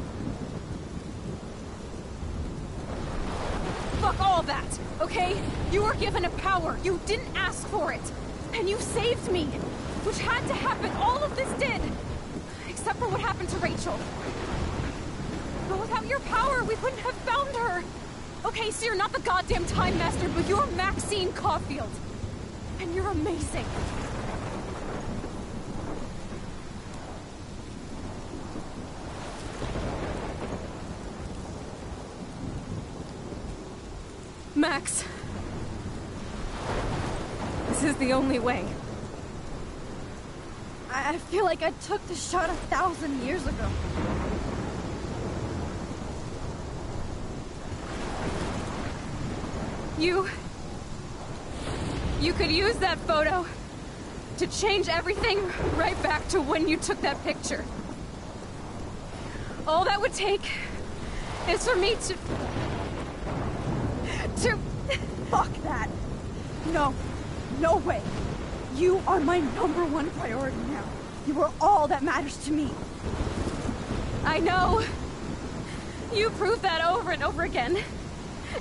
Fuck all that, okay? You were given a power. You didn't ask for it. And you saved me, which had to happen. All of this did. Except for what happened to Rachel. But without your power, we wouldn't have found her. Okay, so you're not the goddamn Time Master, but you're Maxine Caulfield. And you're amazing. Max. This is the only way. I feel like I took the shot 1,000 years ago. You could use that photo to change everything right back to when you took that picture. All that would take is for me to... Fuck that. No. No way. You are my #1 priority now. You are all that matters to me. I know. You proved that over and over again.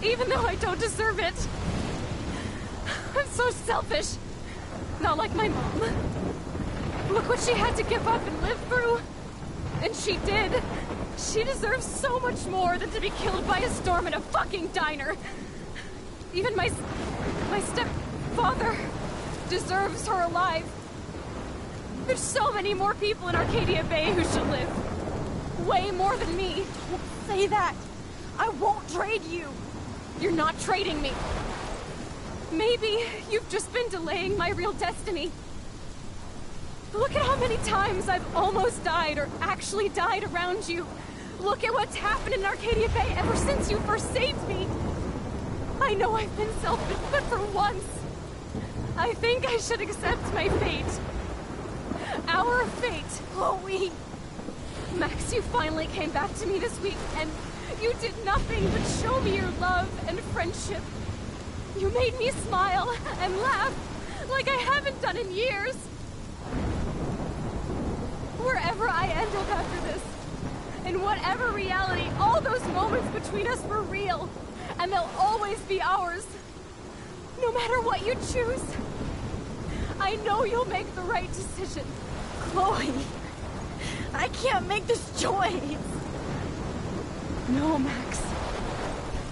Even though I don't deserve it. I'm so selfish. Not like my mom. Look what she had to give up and live through. And she did. She deserves so much more than to be killed by a storm in a fucking diner. Even my stepfather deserves her alive. There's so many more people in Arcadia Bay who should live. Way more than me. Don't say that. I won't trade you. You're not trading me. Maybe you've just been delaying my real destiny. Look at how many times I've almost died or actually died around you. Look at what's happened in Arcadia Bay ever since you first saved me. I know I've been selfish, but for once, I think I should accept my fate. Our fate, Chloe. Max, you finally came back to me this week, and you did nothing but show me your love and friendship. You made me smile and laugh like I haven't done in years. Wherever I end up after this, in whatever reality, all those moments between us were real, and they'll always be ours. No matter what you choose, I know you'll make the right decision. Chloe, I can't make this choice. No, Max.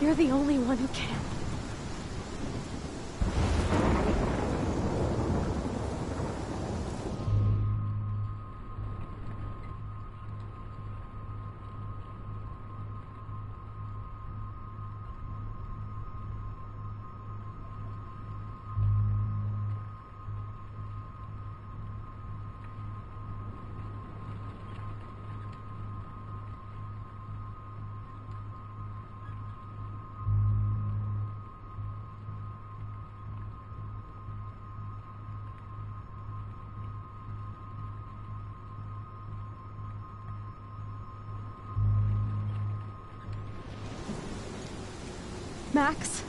You're the only one who can. Max,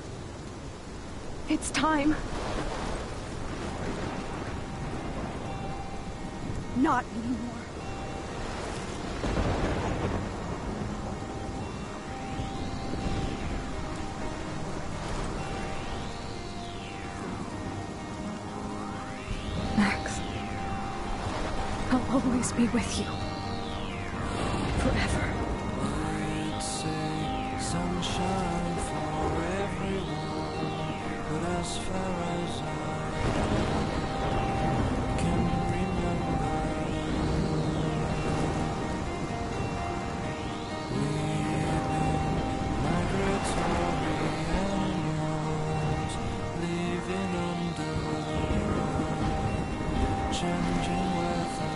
it's time. Not anymore. Max, I'll always be with you. Forever. Sunshine for everyone, but as far as I can remember, we've been migratory animals, living under changing weather.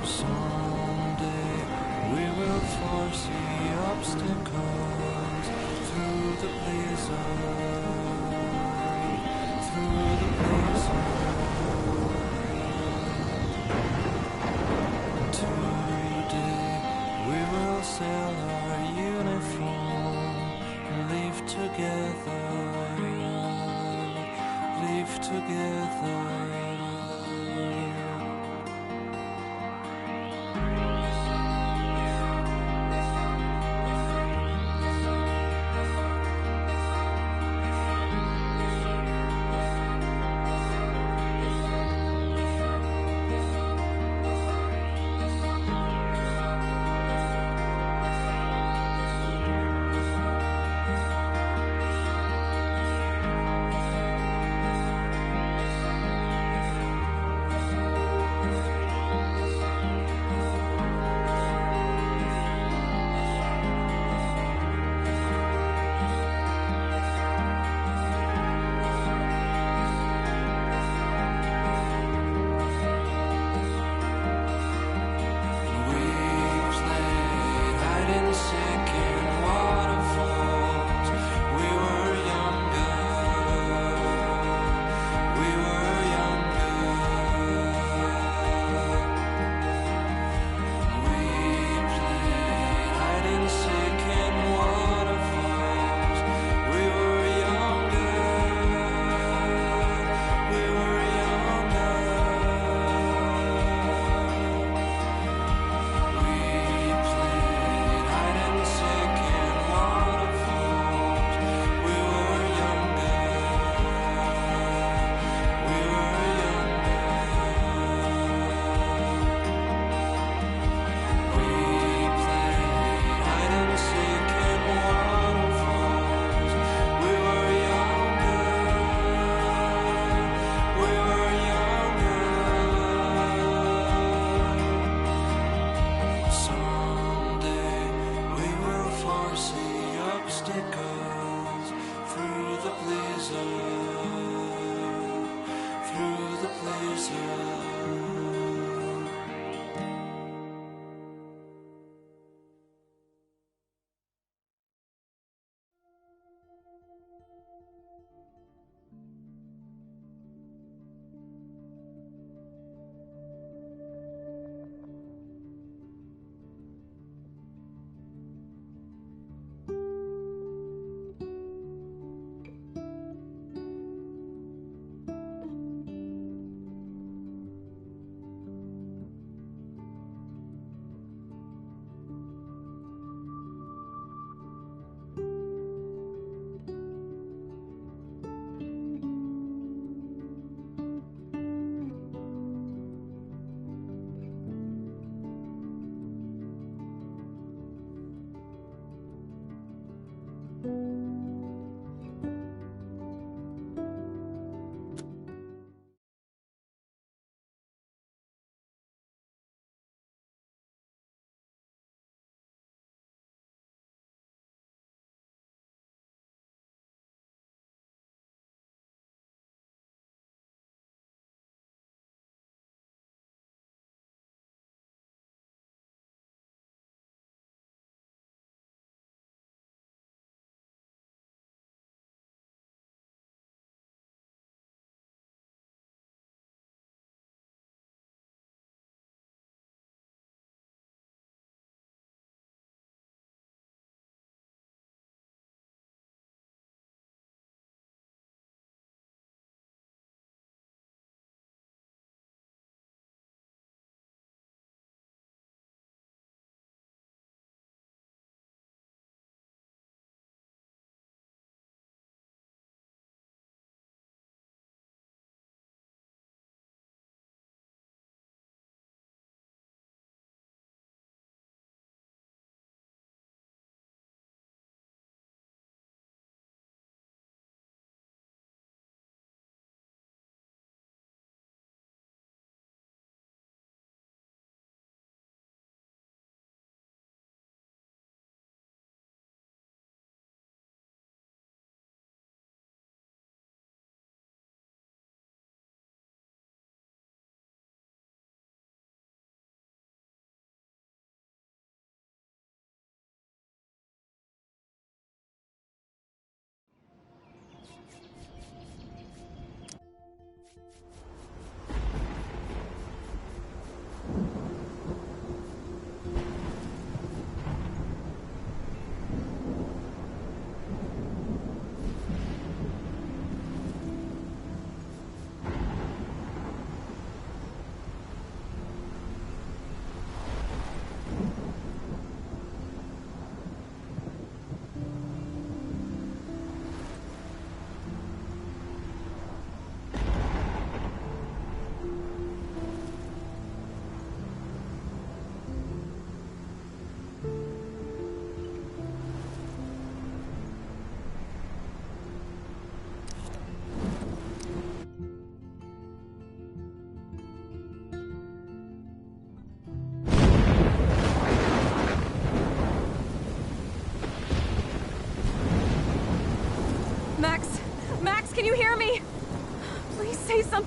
Someday we will foresee obstacles through the blizzard, through the blizzard. Today we will sell our uniform and live together, live together.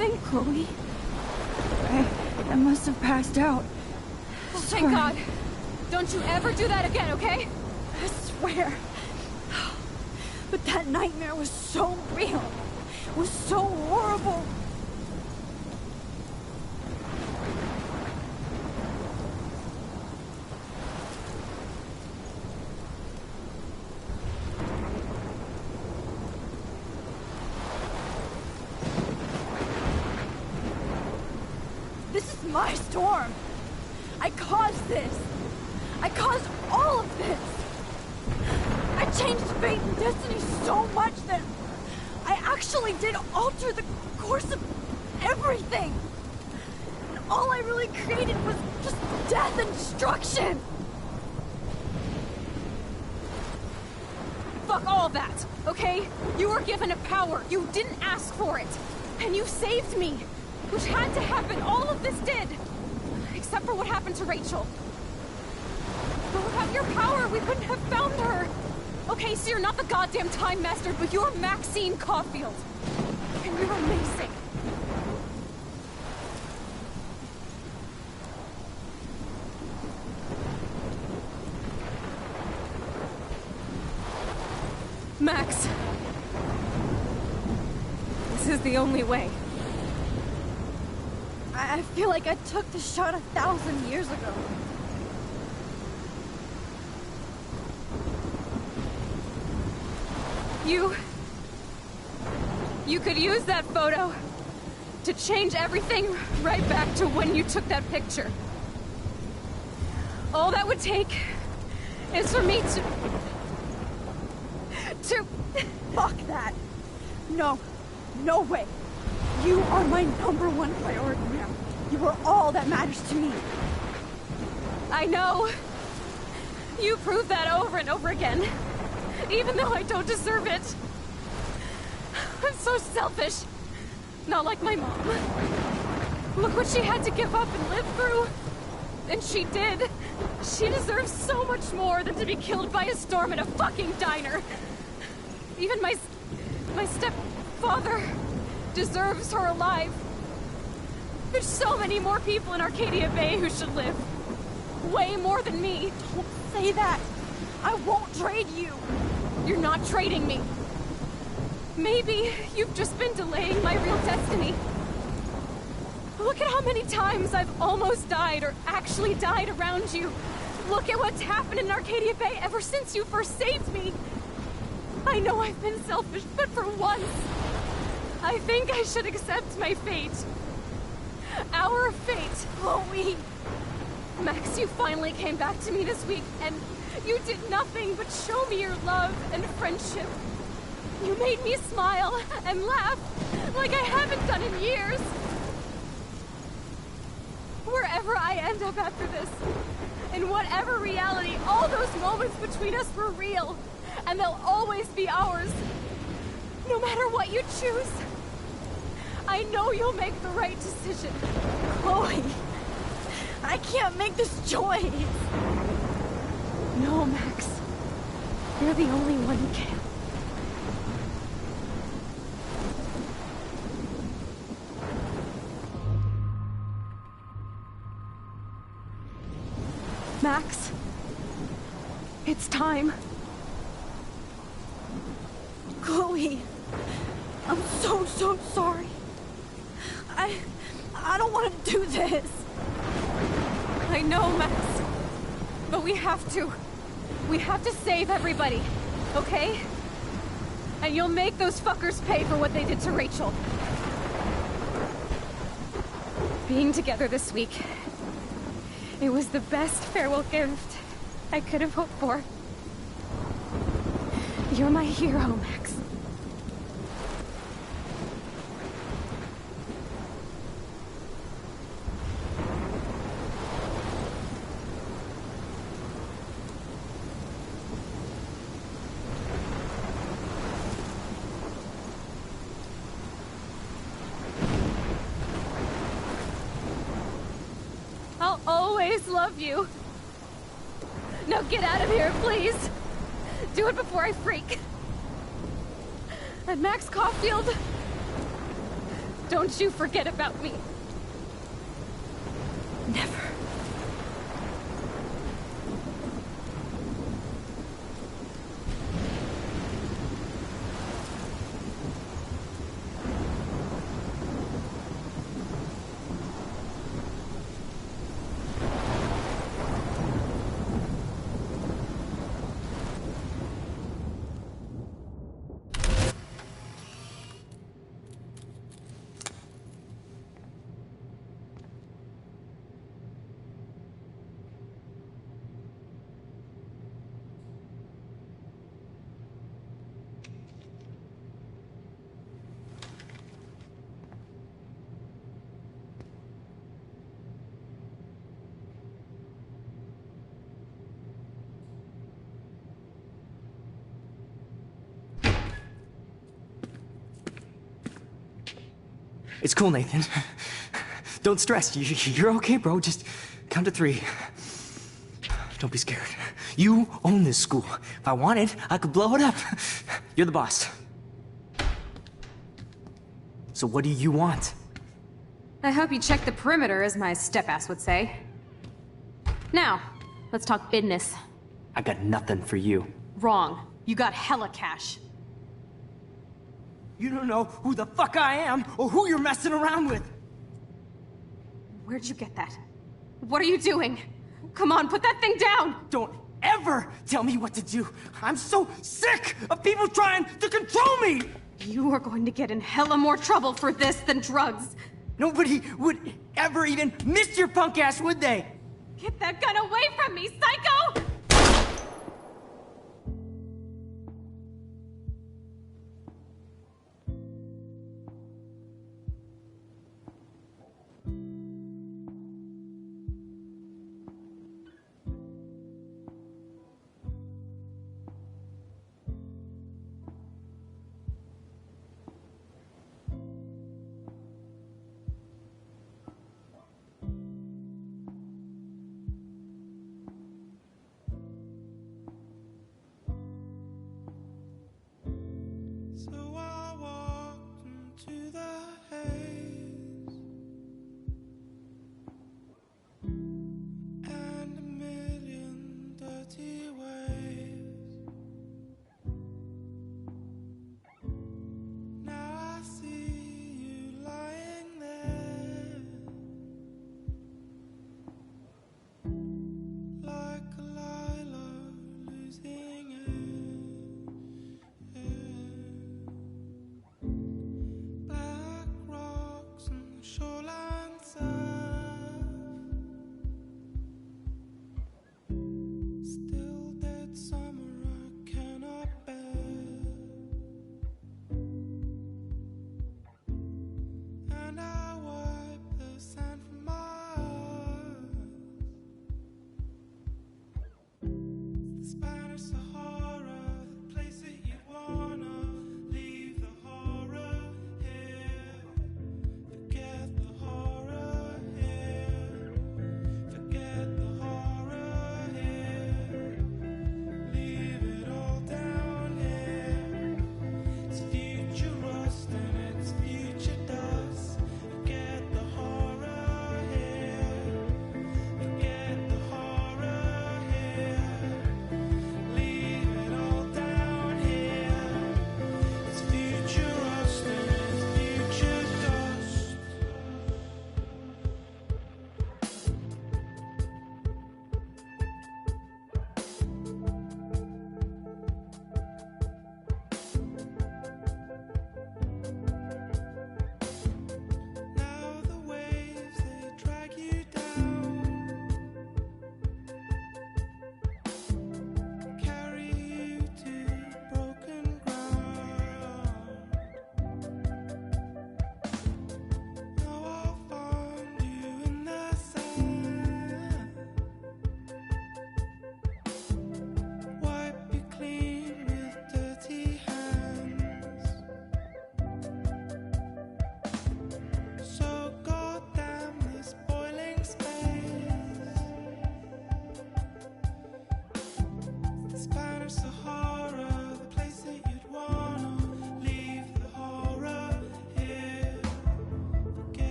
nothing, Chloe. I must have passed out. Oh, thank God. Don't you ever do that again, okay? I swear. But that nightmare was so real. It was so horrible. This is my storm. I caused this. I caused all of this. I changed fate and destiny so much that I actually did alter the course of everything. And all I really created was just death and destruction. Fuck all that, okay? You were given a power. You didn't ask for it. And you saved me. Which had to happen. All of this did. Except for what happened to Rachel. But without your power, we couldn't have found her. Okay, so you're not the goddamn Time Master, but you're Maxine Caulfield. And you're amazing. Max. This is the only way. I feel like I took the shot 1,000 years ago. You could use that photo to change everything right back to when you took that picture. All that would take is for me to... Fuck that. No. No way. You are my #1 priority now. You are all that matters to me. I know. You prove that over and over again. Even though I don't deserve it. I'm so selfish. Not like my mom. Look what she had to give up and live through. And she did. She deserves so much more than to be killed by a storm in a fucking diner. Even my stepfather deserves her alive. There's so many more people in Arcadia Bay who should live. Way more than me. Don't say that. I won't trade you. You're not trading me. Maybe you've just been delaying my real destiny. Look at how many times I've almost died or actually died around you. Look at what's happened in Arcadia Bay ever since you first saved me. I know I've been selfish, but for once, I think I should accept my fate. Our fate. Chloe. Max, you finally came back to me this week, and you did nothing but show me your love and friendship. You made me smile and laugh like I haven't done in years. Wherever I end up after this, in whatever reality, all those moments between us were real, and they'll always be ours. No matter what you choose, I know you'll make the right decision. Chloe, I can't make this choice. No, Max. You're the only one who can. Max, it's time. Chloe, I'm so sorry. I don't want to do this. I know, Max. But we have to. We have to save everybody, okay? And you'll make those fuckers pay for what they did to Rachel. Being together this week, it was the best farewell gift I could have hoped for. You're my hero, Max. I'll always love you. Now get out of here, please. Do it before I freak. And Max Caulfield, Don't you forget about me. Never. It's cool, Nathan. Don't stress. You're okay, bro. Just count to 3. Don't be scared. You own this school. If I wanted, I could blow it up. You're the boss. So what do you want? I hope you check the perimeter, as my step-ass would say. Now, let's talk business. I got nothing for you. Wrong. You got hella cash. You don't know who the fuck I am or who you're messing around with. Where'd you get that? What are you doing? Come on, put that thing down! Don't ever tell me what to do. I'm so sick of people trying to control me! You are going to get in hella more trouble for this than drugs. Nobody would ever even miss your punk ass, would they? Get that gun away from me, psycho!